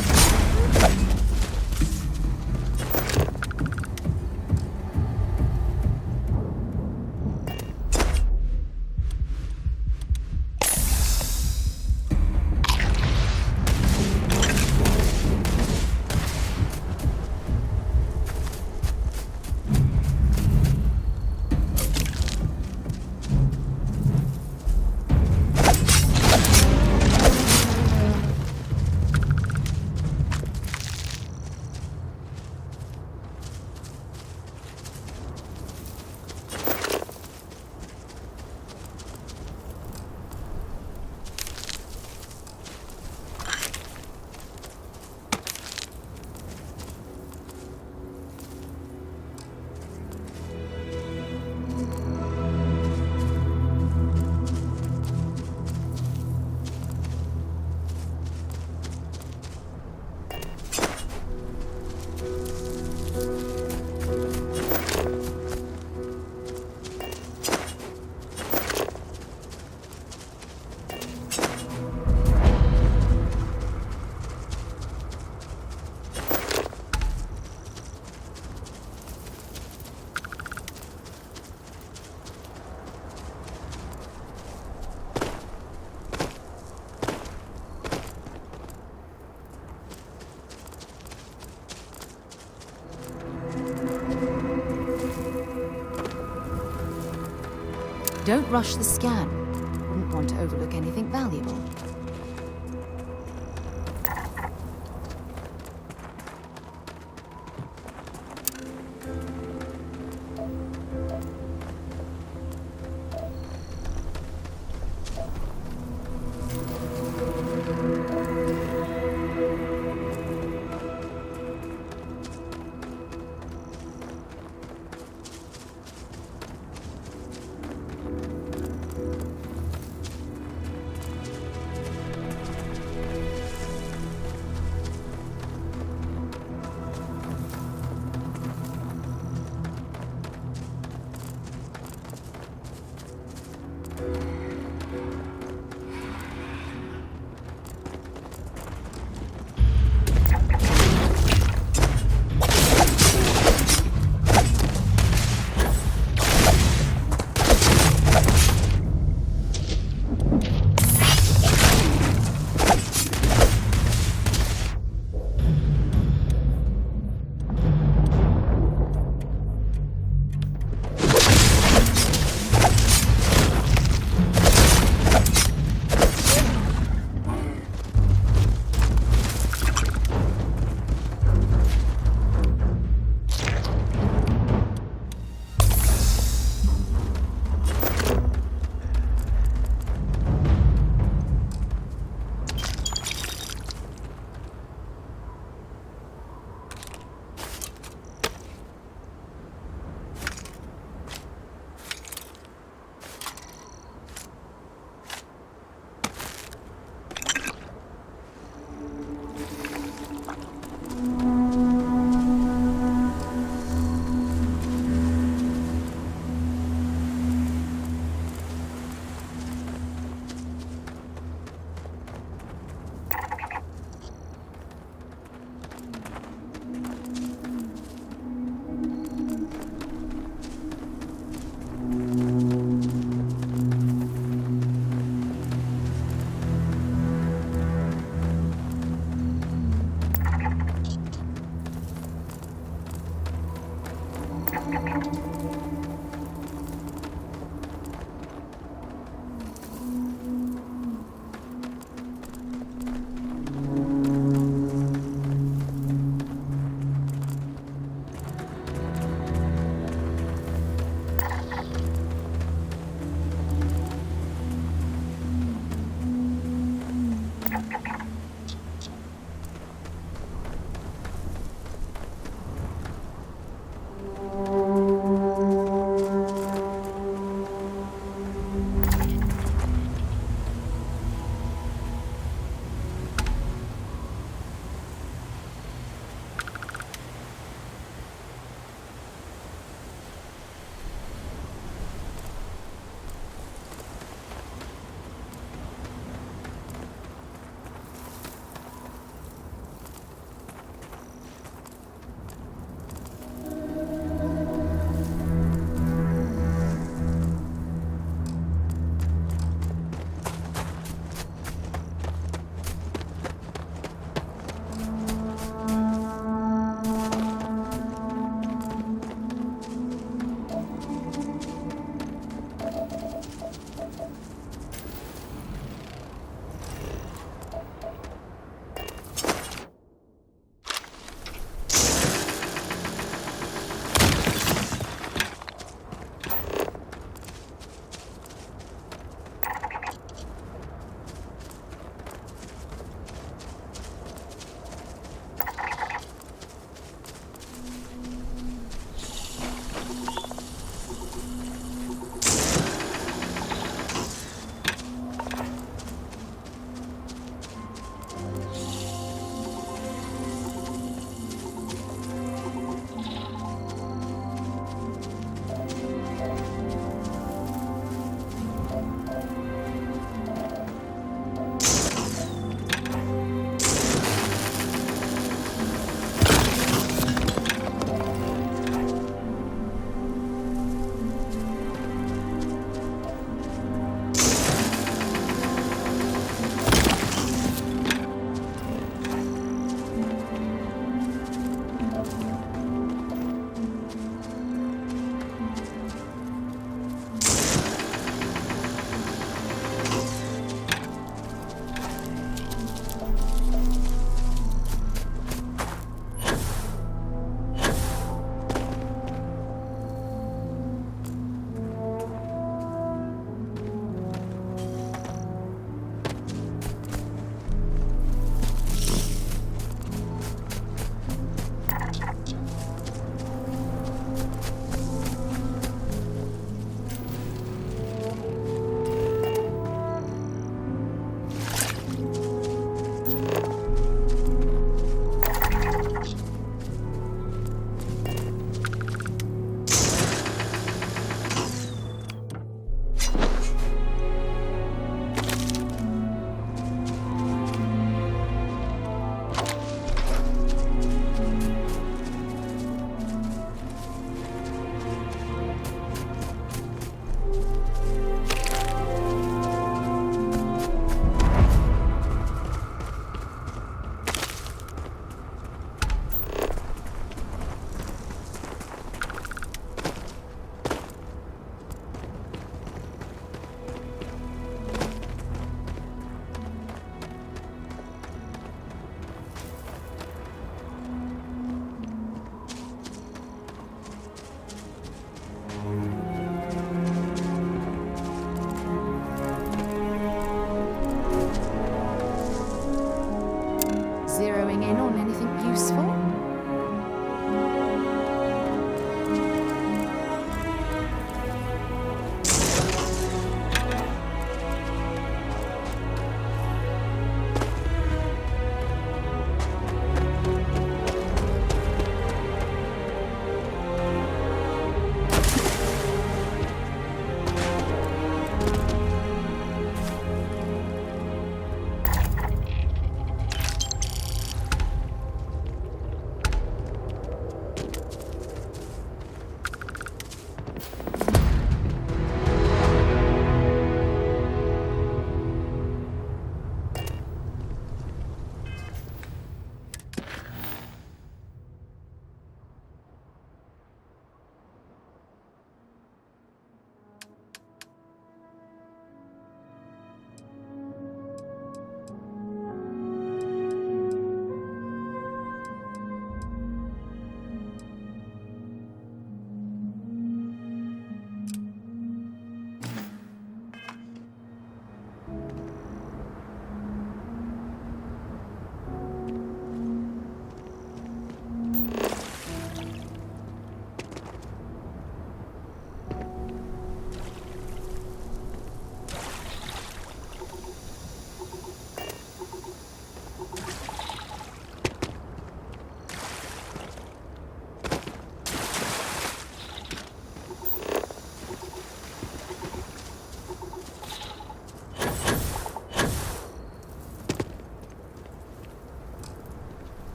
Don't rush the scan. Wouldn't want to overlook anything valuable.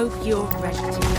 hope you're ready to go.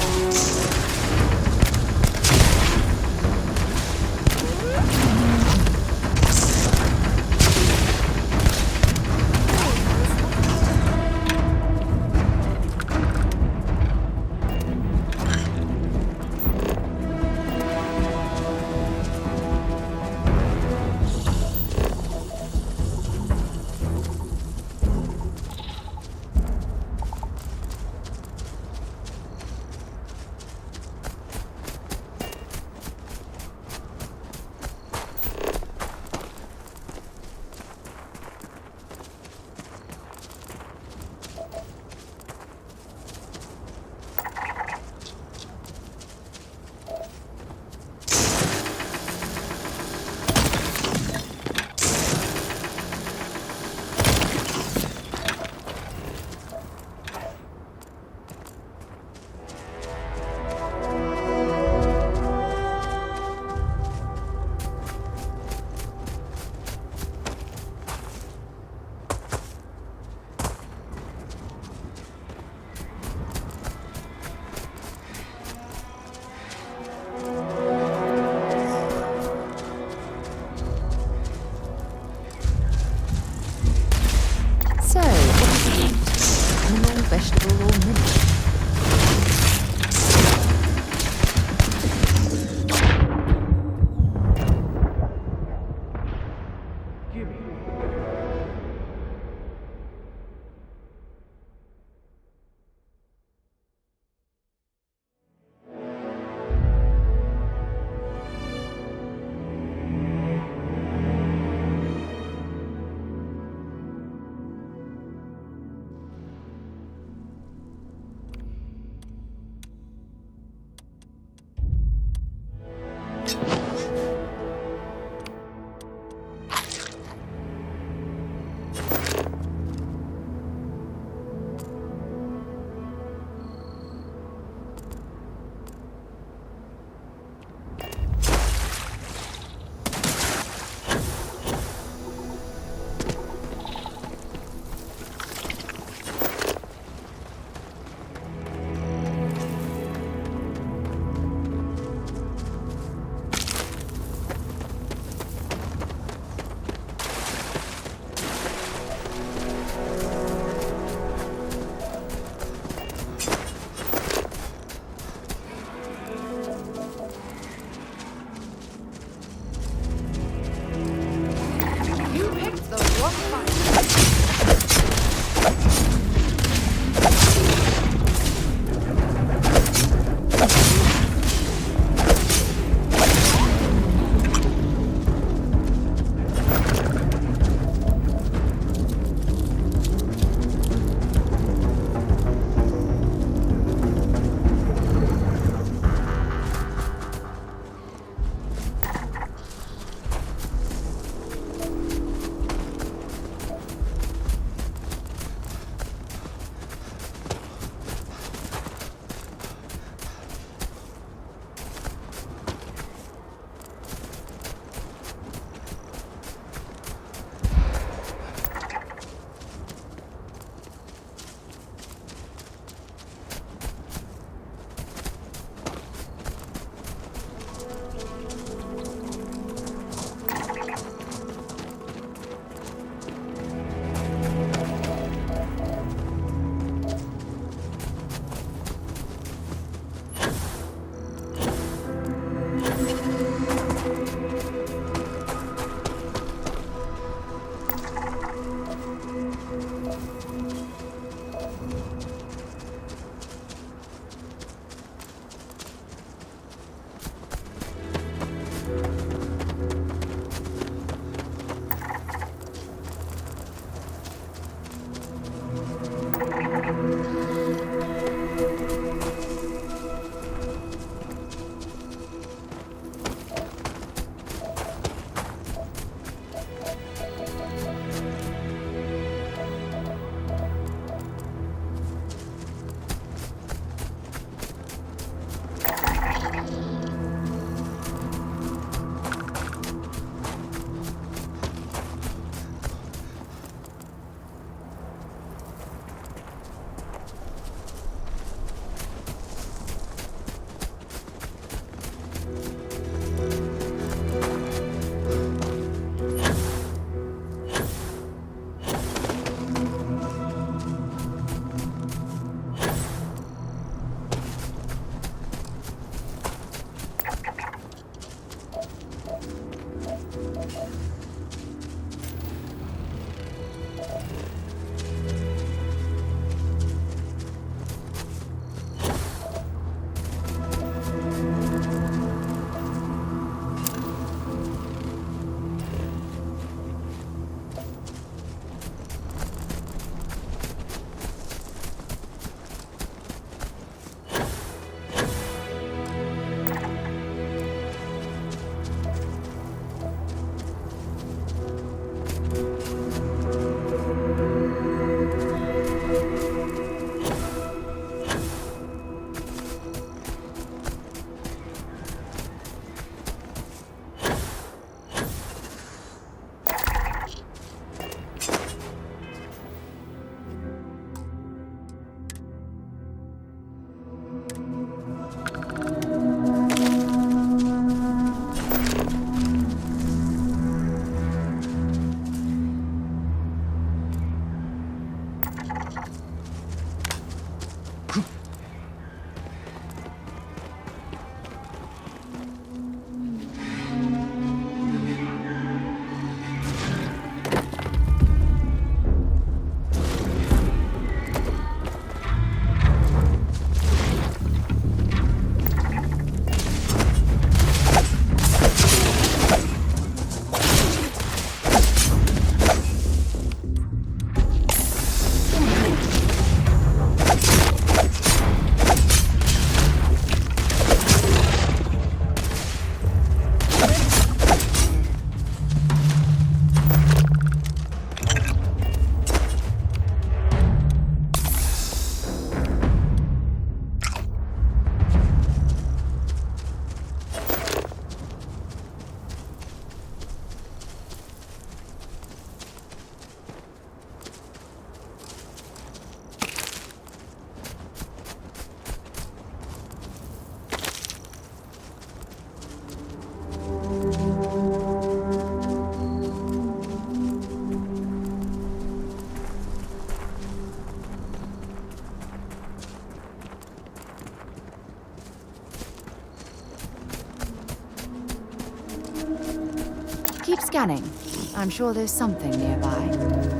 Keep scanning. I'm sure there's something nearby.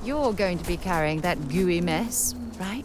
You're going to be carrying that gooey mess, right?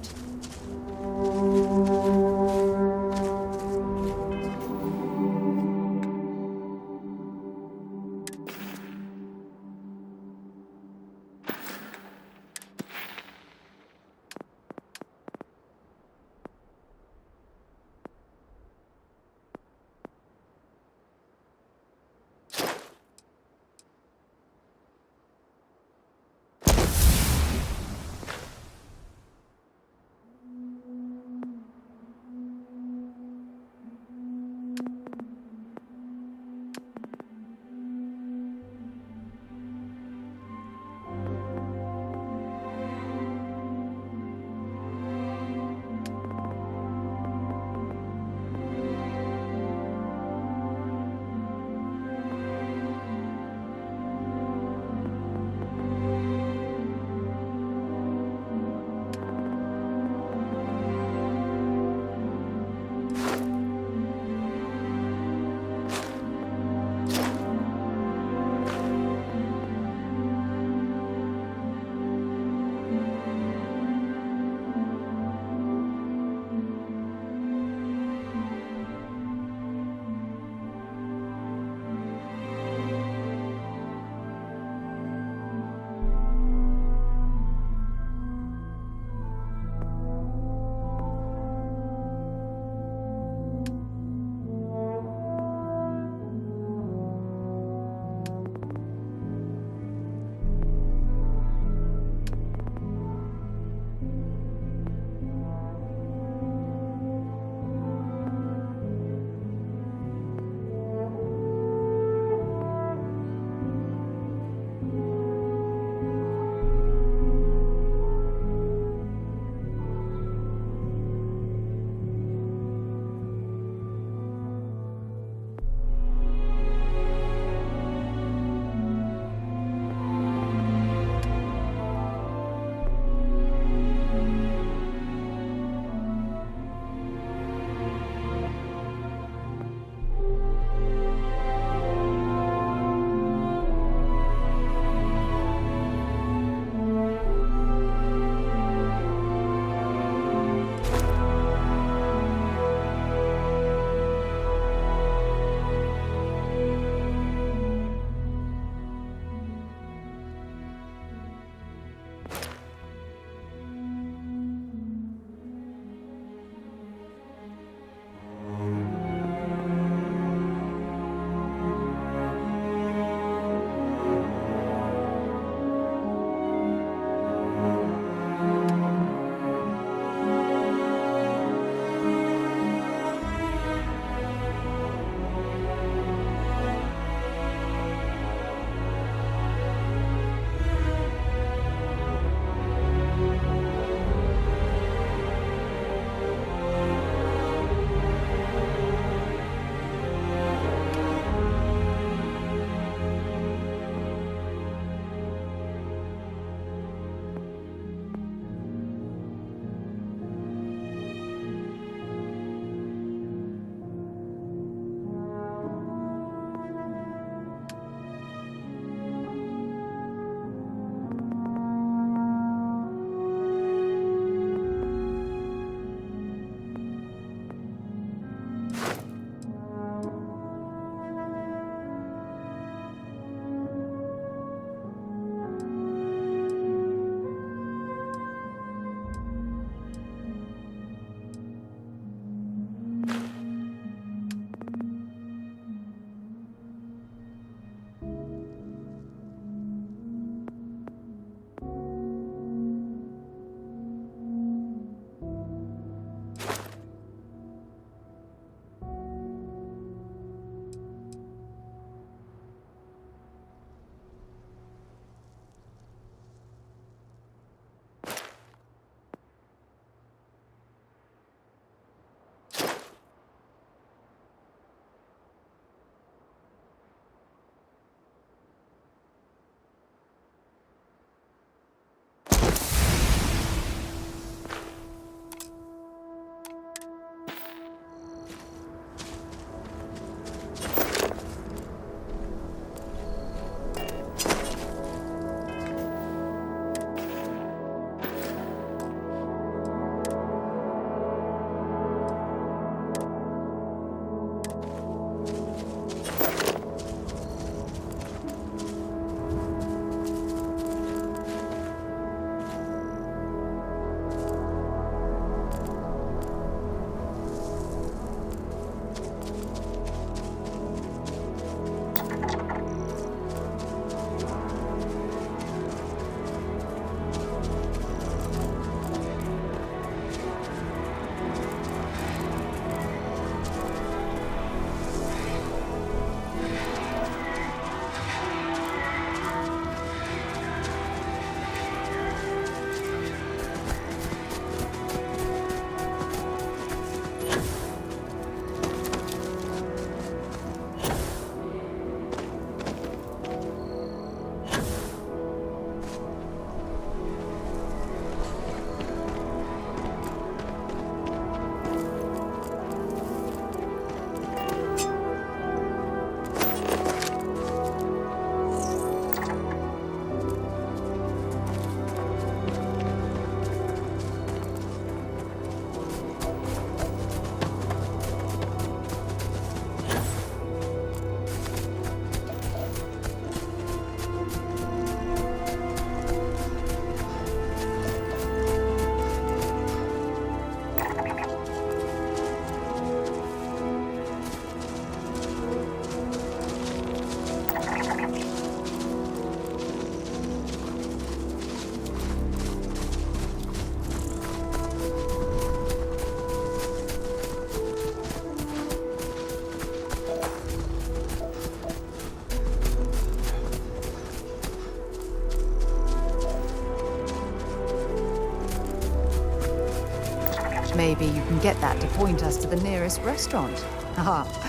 Maybe you can get that to point us to the nearest restaurant. Haha.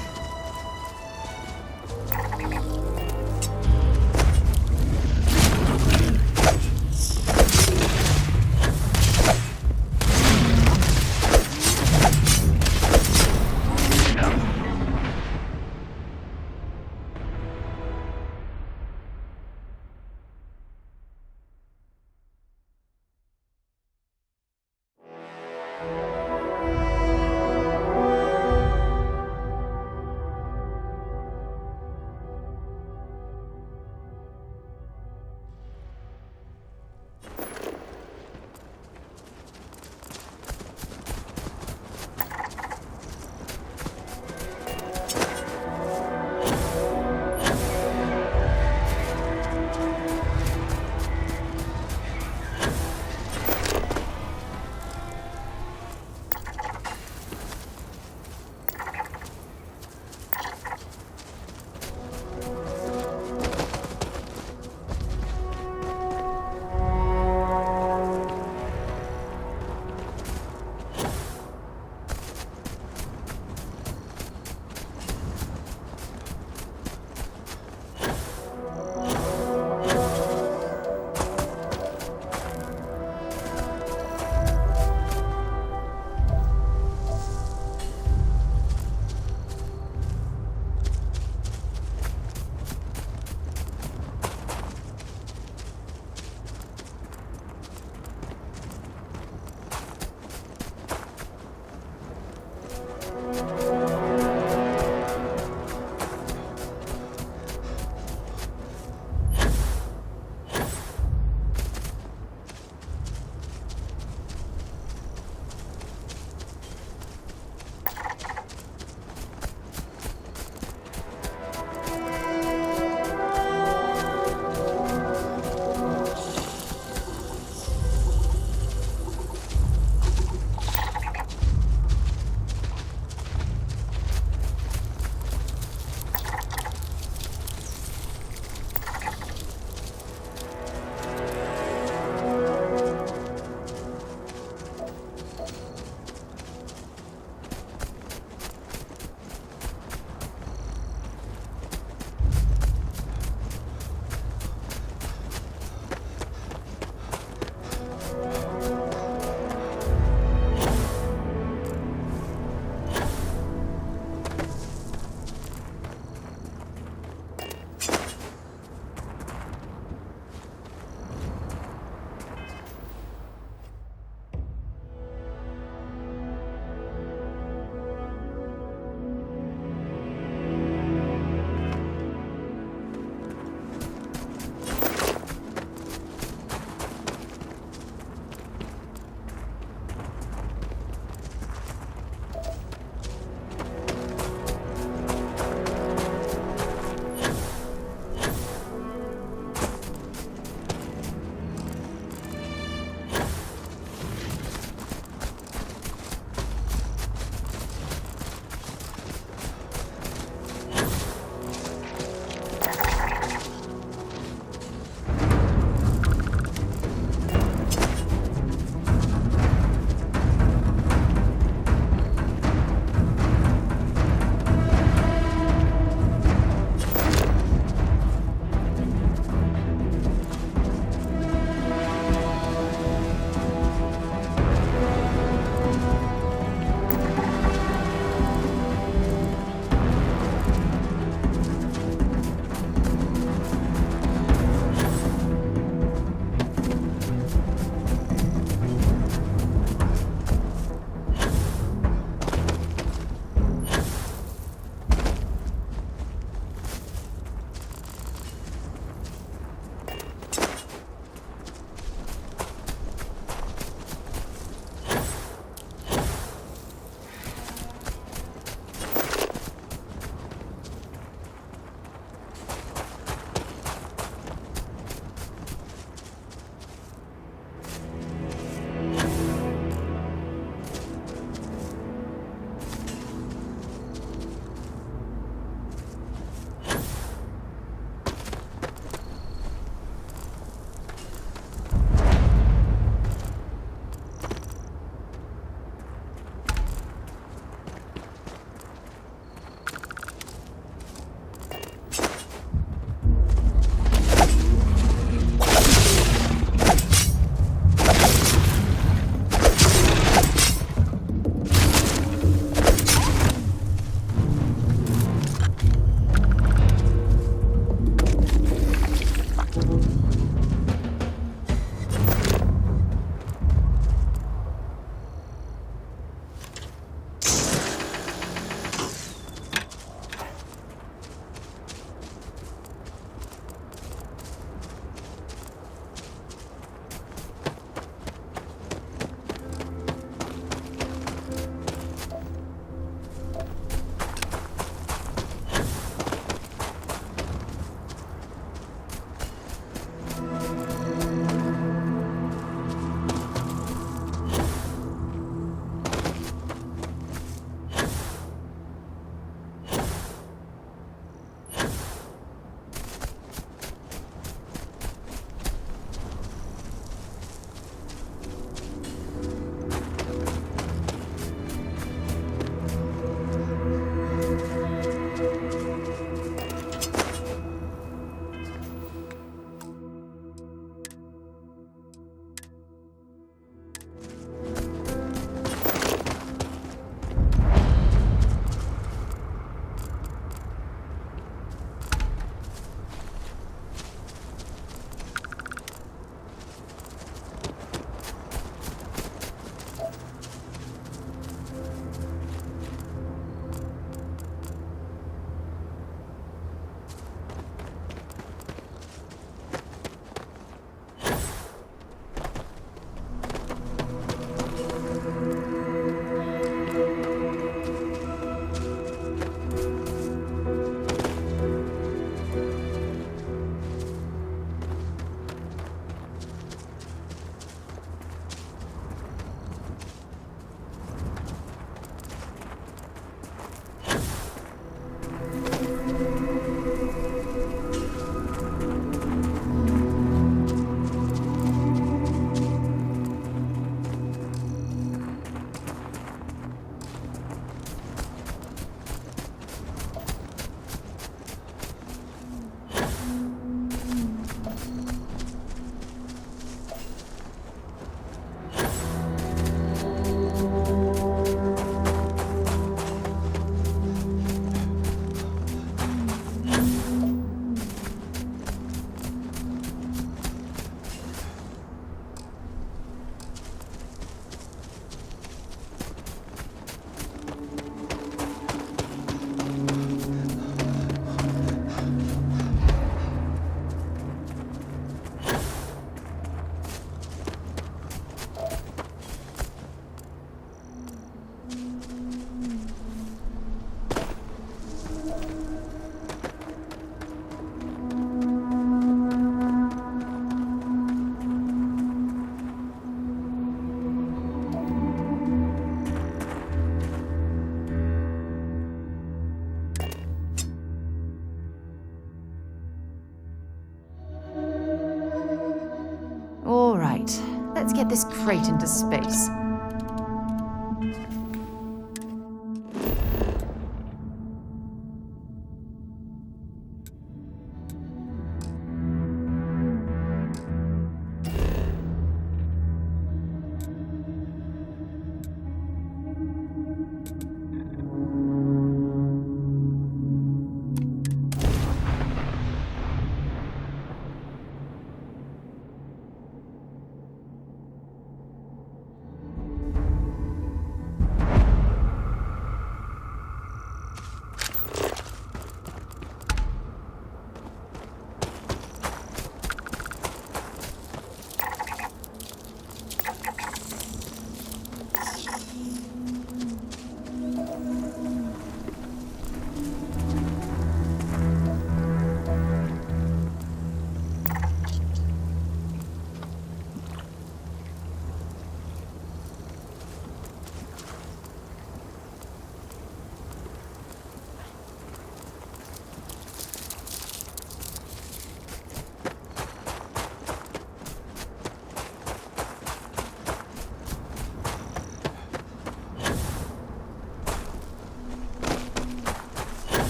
Let's get this crate into space.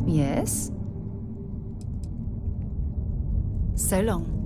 Yes? So long.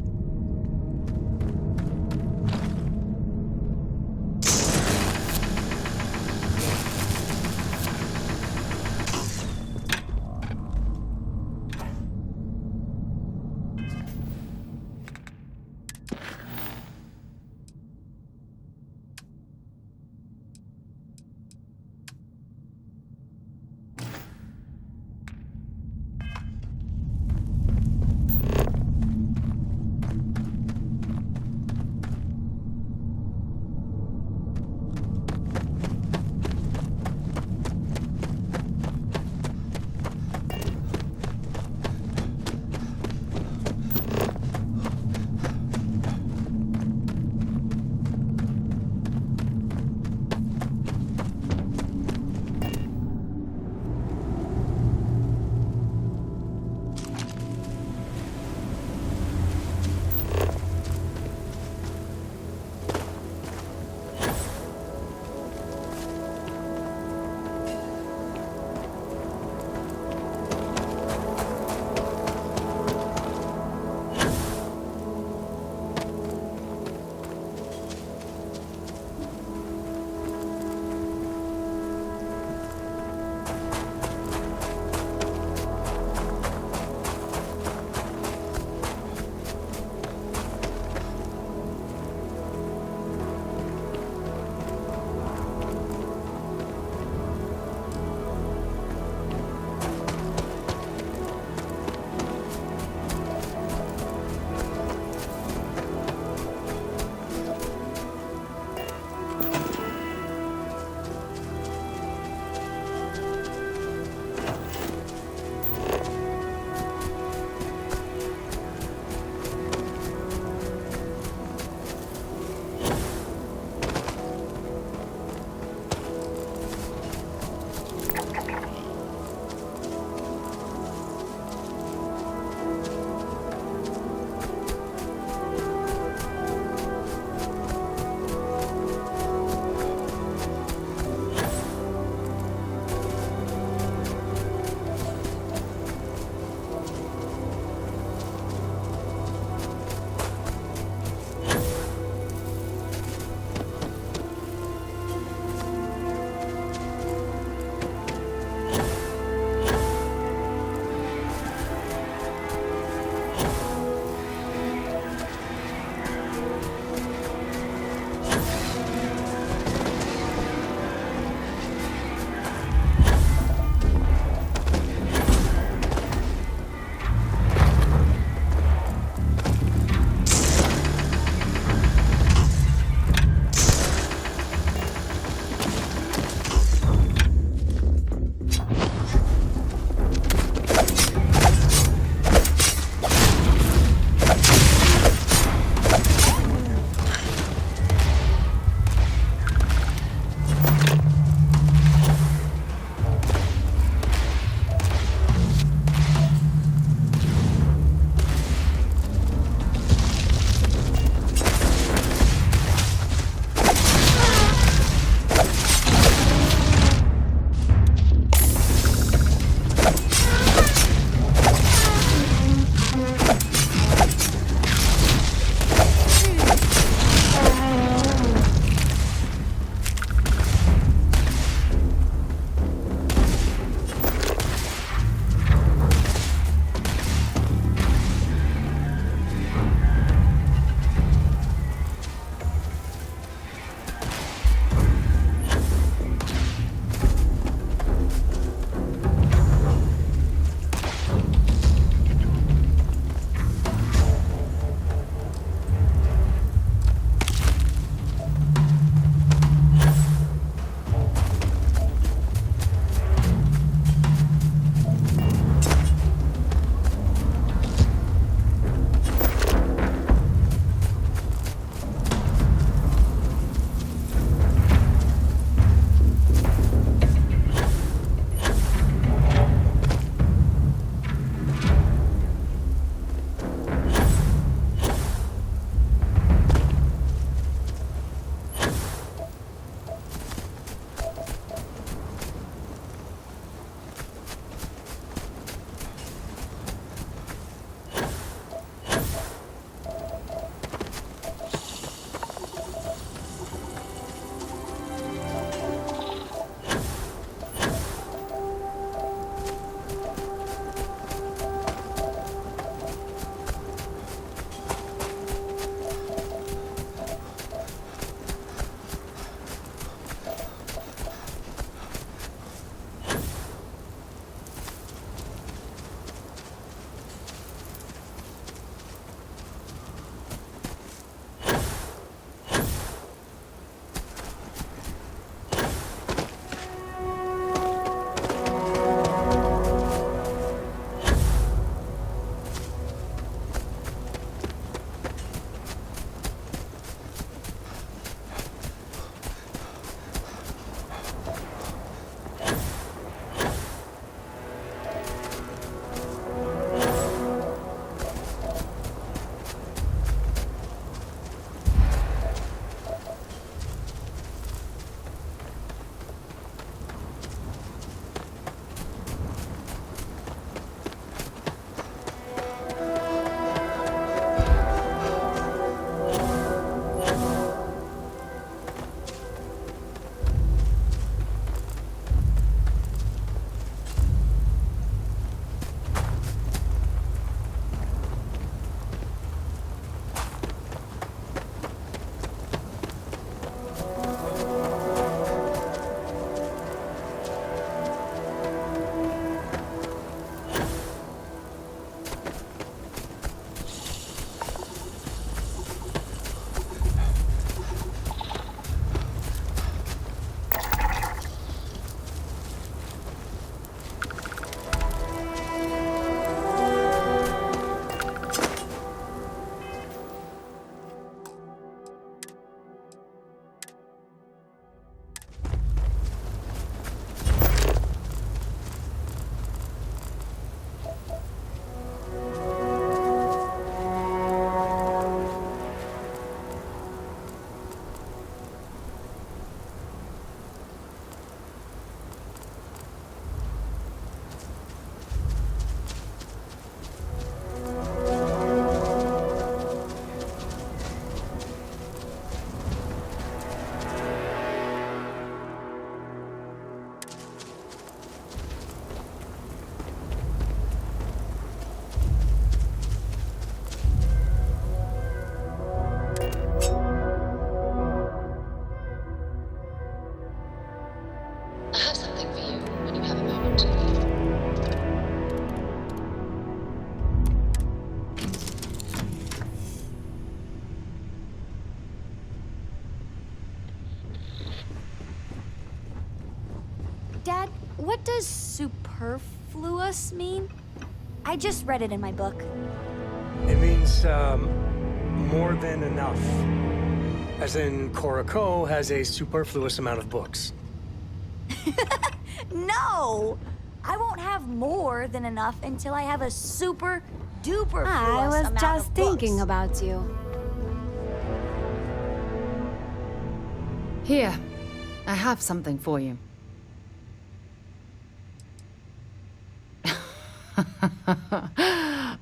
What does superfluous mean? I just read it in my book. It means, more than enough. As in, Korako has a superfluous amount of books. No! I won't have more than enough until I have a super duper I was amount just of thinking books. about you. Here, I have something for you.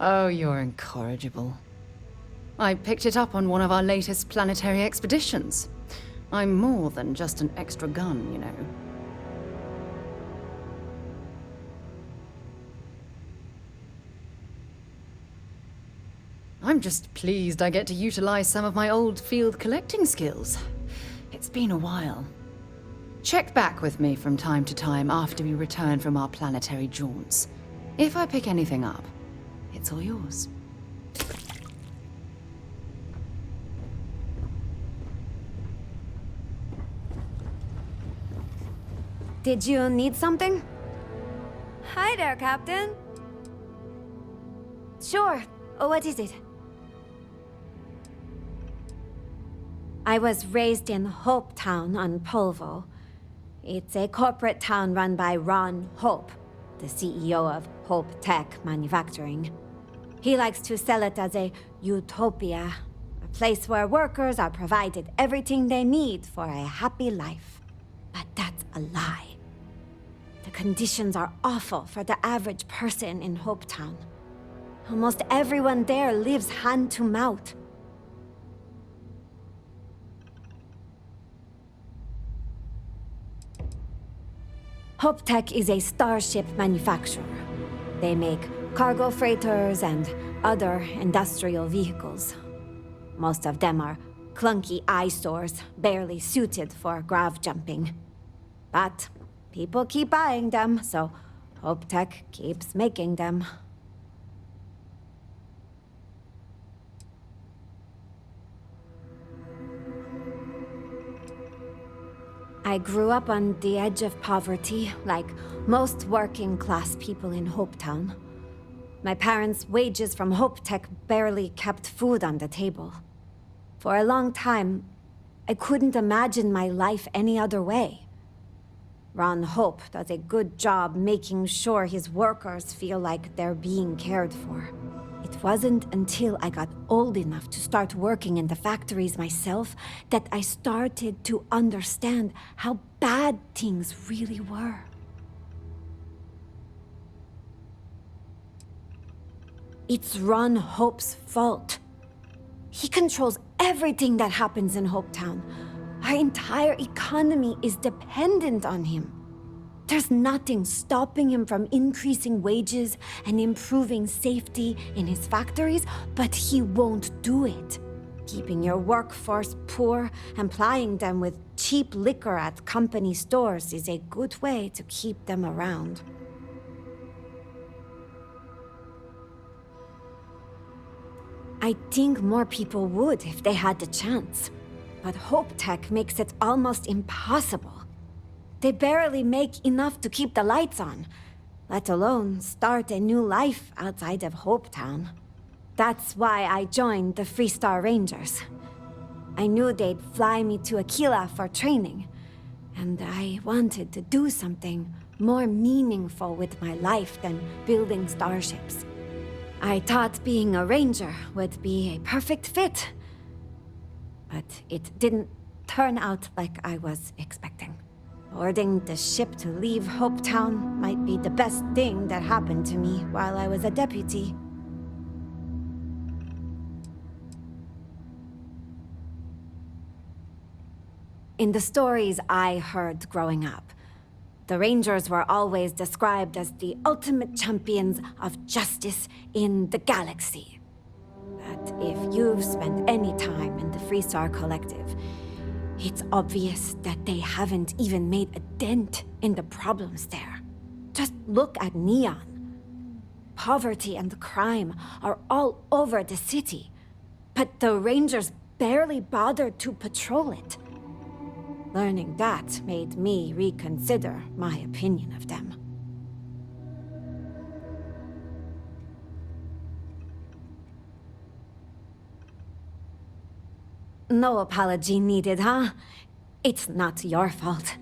Oh, you're incorrigible. I picked it up on one of our latest planetary expeditions. I'm more than just an extra gun, you know. I'm just pleased I get to utilize some of my old field collecting skills. It's been a while. Check back with me from time to time after we return from our planetary jaunts. If I pick anything up, it's all yours. Did you need something? Hi there, Captain. Sure. What is it? I was raised in Hope Town on Polvo. It's a corporate town run by Ron Hope, the CEO of Hope Tech Manufacturing. He likes to sell it as a utopia, a place where workers are provided everything they need for a happy life. But that's a lie. The conditions are awful for the average person in Hope Town. Almost everyone there lives hand to mouth. Hope Tech is a starship manufacturer. They make cargo freighters and other industrial vehicles. Most of them are clunky eyesores, barely suited for grav jumping. But people keep buying them, so Hope Tech keeps making them. I grew up on the edge of poverty, like most working-class people in Hopetown. My parents' wages from Hope Tech barely kept food on the table. For a long time, I couldn't imagine my life any other way. Ron Hope does a good job making sure his workers feel like they're being cared for. It wasn't until I got old enough to start working in the factories myself that I started to understand how bad things really were. It's Ron Hope's fault. He controls everything that happens in Hopetown. Our entire economy is dependent on him. There's nothing stopping him from increasing wages and improving safety in his factories, but he won't do it. Keeping your workforce poor and plying them with cheap liquor at company stores is a good way to keep them around. I think more people would if they had the chance. But Hope Tech makes it almost impossible. They barely make enough to keep the lights on, let alone start a new life outside of Hopetown. That's why I joined the Freestar Rangers. I knew they'd fly me to Aquila for training, and I wanted to do something more meaningful with my life than building starships. I thought being a ranger would be a perfect fit, but it didn't turn out like I was expecting. Boarding the ship to leave Hopetown might be the best thing that happened to me while I was a deputy. In the stories I heard growing up, the Rangers were always described as the ultimate champions of justice in the galaxy. But if you've spent any time in the Freestar Collective, it's obvious that they haven't even made a dent in the problems there. Just look at Neon. Poverty and crime are all over the city, but the Rangers barely bothered to patrol it. Learning that made me reconsider my opinion of them. No apology needed, huh? It's not your fault.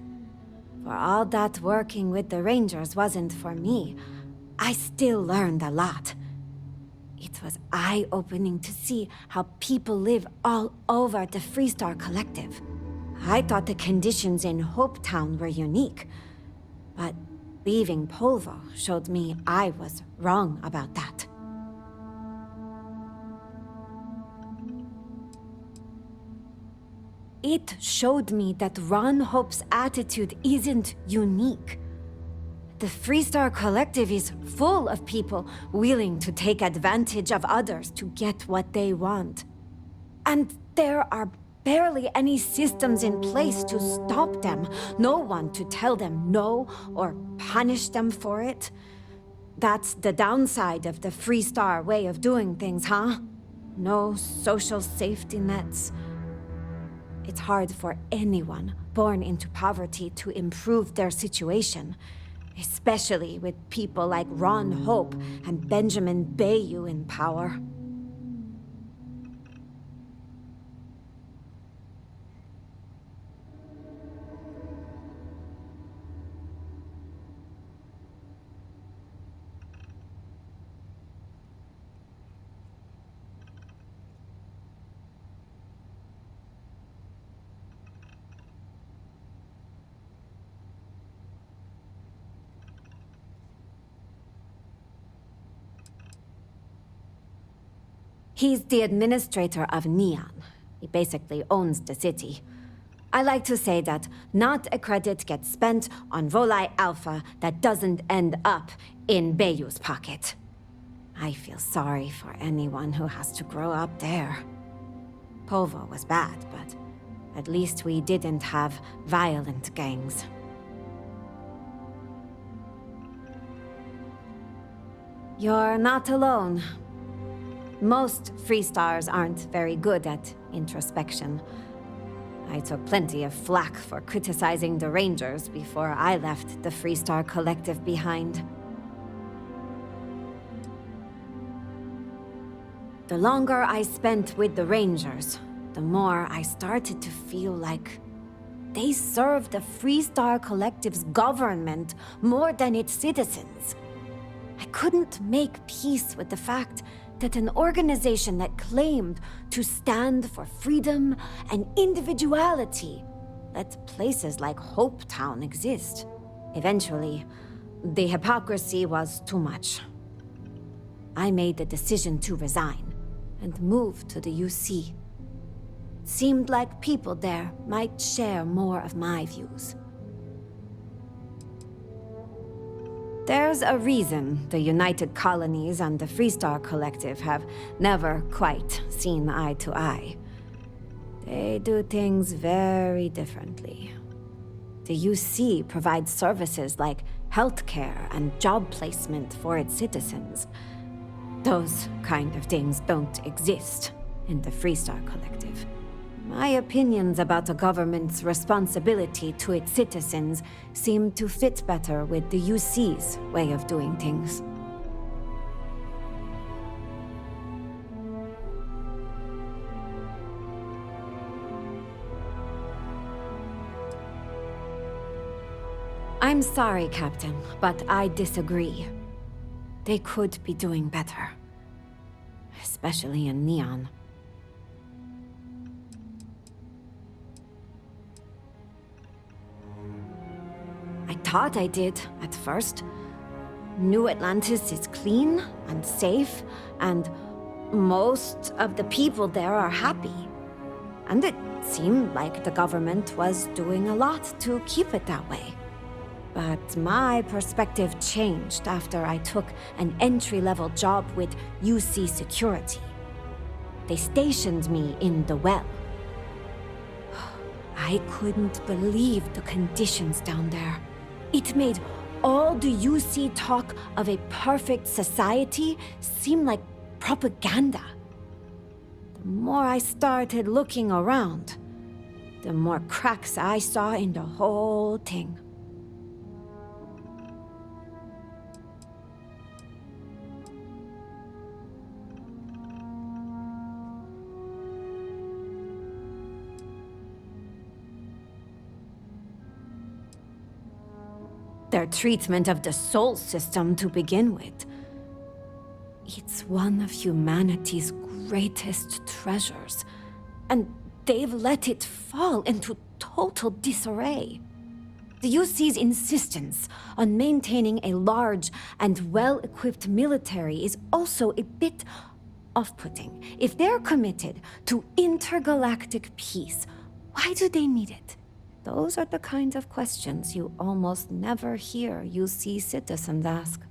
For all that working with the Rangers wasn't for me, I still learned a lot. It was eye-opening to see how people live all over the Freestar Collective. I thought the conditions in Hopetown were unique, but leaving Polvo showed me I was wrong about that. It showed me that Ron Hope's attitude isn't unique. The Freestar Collective is full of people willing to take advantage of others to get what they want. And there are barely any systems in place to stop them. No one to tell them no or punish them for it. That's the downside of the Freestar way of doing things, huh? No social safety nets. It's hard for anyone born into poverty to improve their situation, especially with people like Ron Hope and Benjamin Bayou in power. He's the administrator of Neon. He basically owns the city. I like to say that not a credit gets spent on Volai Alpha that doesn't end up in Bayou's pocket. I feel sorry for anyone who has to grow up there. Polvo was bad, but at least we didn't have violent gangs. You're not alone. Most Freestars aren't very good at introspection. I took plenty of flack for criticizing the Rangers before I left the Freestar Collective behind. The longer I spent with the Rangers, the more I started to feel like they serve the Freestar Collective's government more than its citizens. I couldn't make peace with the fact that an organization that claimed to stand for freedom and individuality let places like Hopetown exist. Eventually, the hypocrisy was too much. I made the decision to resign and move to the UC. It seemed like people there might share more of my views. There's a reason the United Colonies and the Freestar Collective have never quite seen eye to eye. They do things very differently. The UC provides services like healthcare and job placement for its citizens. Those kind of things don't exist in the Freestar Collective. My opinions about the government's responsibility to its citizens seem to fit better with the UC's way of doing things. I'm sorry, Captain, but I disagree. They could be doing better. Especially in Neon. I thought I did, at first. New Atlantis is clean and safe, and most of the people there are happy. And it seemed like the government was doing a lot to keep it that way. But my perspective changed after I took an entry-level job with UC Security. They stationed me in the well. I couldn't believe the conditions down there. It made all the UC talk of a perfect society seem like propaganda. The more I started looking around, the more cracks I saw in the whole thing. their treatment of the Sol system to begin with. It's one of humanity's greatest treasures, and they've let it fall into total disarray. The UC's insistence on maintaining a large and well-equipped military is also a bit off-putting. If they're committed to intergalactic peace, why do they need it? Those are the kinds of questions you almost never hear UC citizens ask.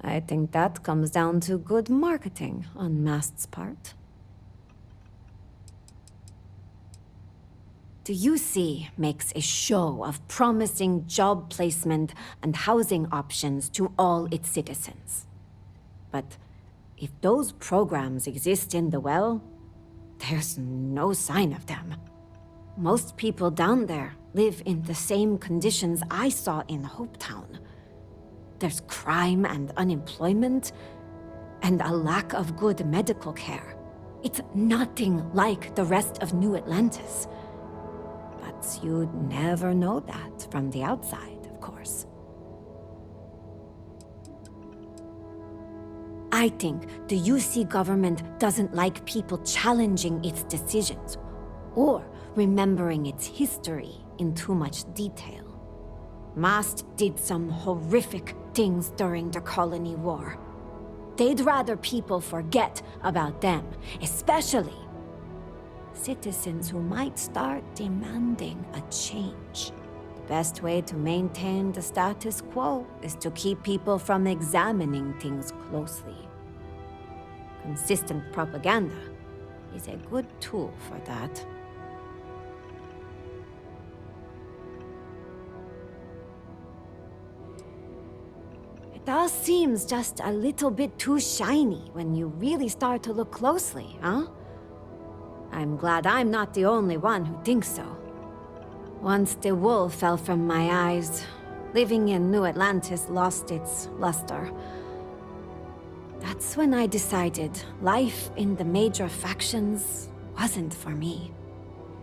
I think that comes down to good marketing on Mast's part. The UC makes a show of promising job placement and housing options to all its citizens. But if those programs exist in the well, there's no sign of them. Most people down there live in the same conditions I saw in Hopetown. There's crime and unemployment, and a lack of good medical care. It's nothing like the rest of New Atlantis. But you'd never know that from the outside, of course. I think the UC government doesn't like people challenging its decisions, or remembering its history in too much detail. Mast did some horrific things during the Colony War. They'd rather people forget about them, especially citizens who might start demanding a change. The best way to maintain the status quo is to keep people from examining things closely. Consistent propaganda is a good tool for that. It all seems just a little bit too shiny when you really start to look closely, huh? I'm glad I'm not the only one who thinks so. Once the wool fell from my eyes, living in New Atlantis lost its luster. That's when I decided life in the major factions wasn't for me.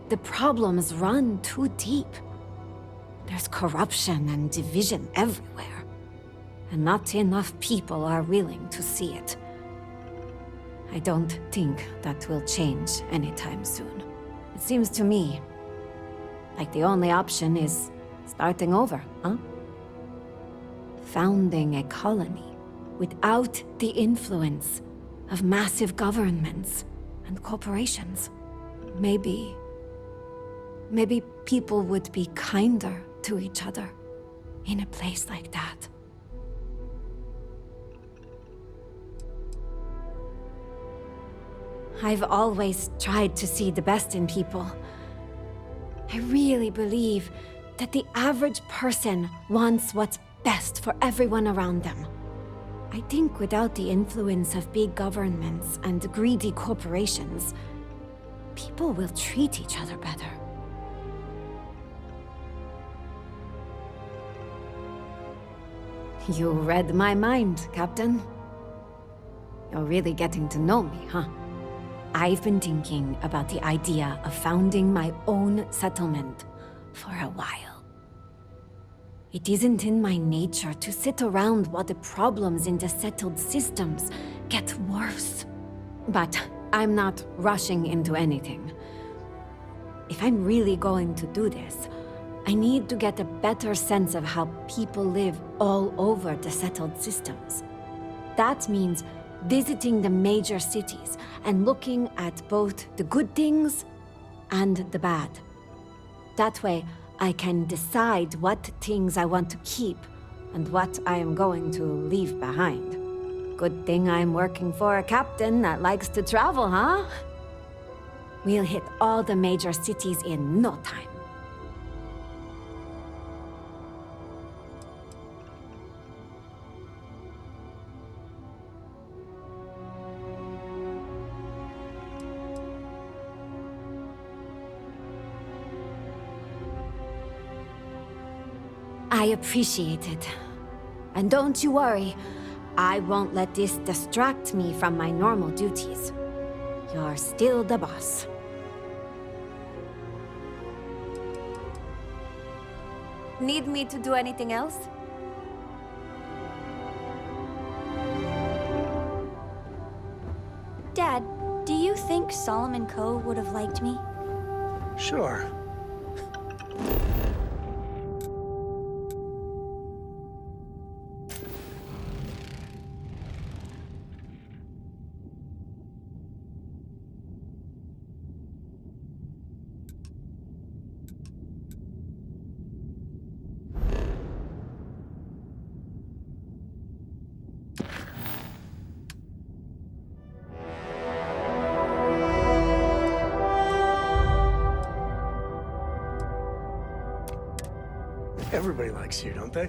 The problems run too deep. There's corruption and division everywhere, and not enough people are willing to see it. I don't think that will change anytime soon. It seems to me like the only option is starting over, huh? Founding a colony without the influence of massive governments and corporations. Maybe people would be kinder to each other in a place like that. I've always tried to see the best in people. I really believe that the average person wants what's best for everyone around them. I think without the influence of big governments and greedy corporations, people will treat each other better. You read my mind, Captain. You're really getting to know me, huh? I've been thinking about the idea of founding my own settlement for a while. It isn't in my nature to sit around while the problems in the settled systems get worse. But I'm not rushing into anything. If I'm really going to do this, I need to get a better sense of how people live all over the settled systems. That means visiting the major cities and looking at both the good things and the bad. That way, I can decide what things I want to keep and what I am going to leave behind. Good thing I'm working for a captain that likes to travel, huh? We'll hit all the major cities in no time. I appreciate it. And don't you worry, I won't let this distract me from my normal duties. You're still the boss. Need me to do anything else? Dad, do you think Solomon Coe would have liked me? Sure. Everybody likes you, don't they?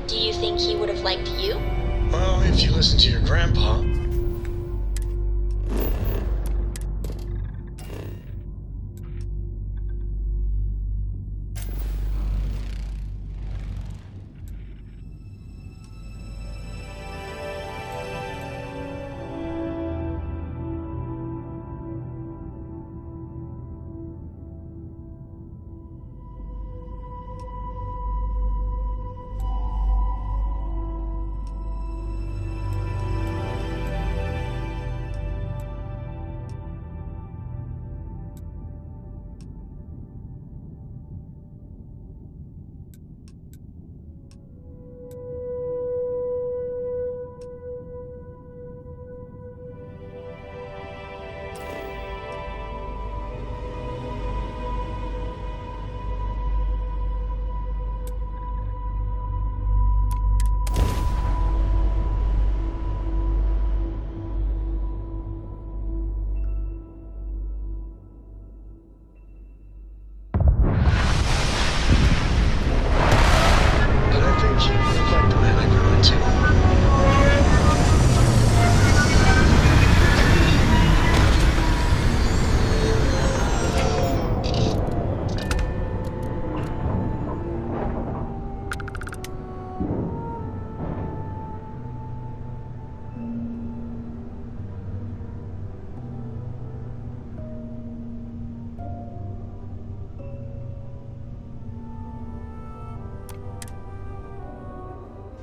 Do you think he would have liked you? Well, if you listen to your grandpa.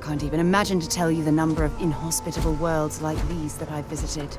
Can't even imagine to tell you the number of inhospitable worlds like these that I've visited.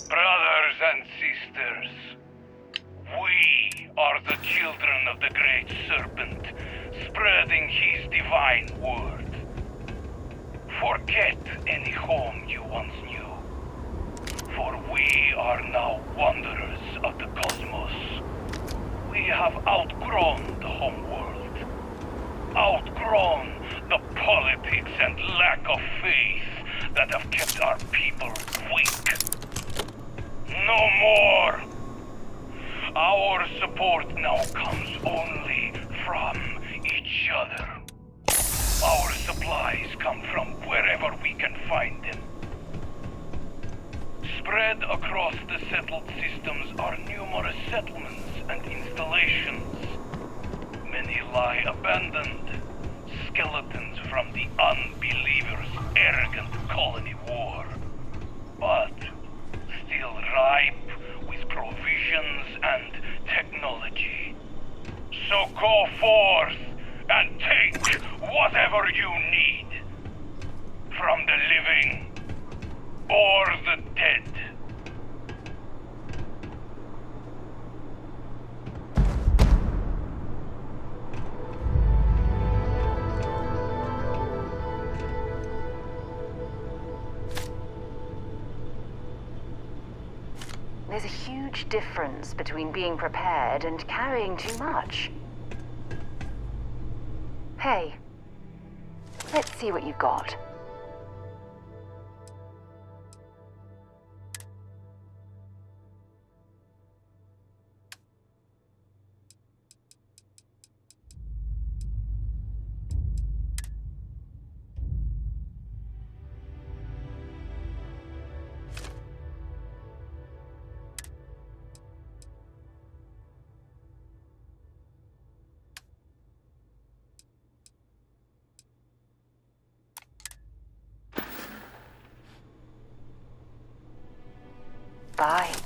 Brothers and sisters, we are the children of the Great Serpent, spreading his divine word. Forget any home you once knew, for we are now wanderers of the cosmos. We have outgrown the home world, outgrown the politics and lack of faith that have kept our people weak. No more! Our support now comes only from each other. Our supplies come from wherever we can find them. Spread across the settled systems are numerous settlements and installations. Many lie abandoned, skeletons from the unbelievers' arrogant colony war. But still ripe with provisions and technology. So go forth and take whatever you need. From the living or the dead. There's a huge difference between being prepared and carrying too much. Hey, let's see what you've got. Bye.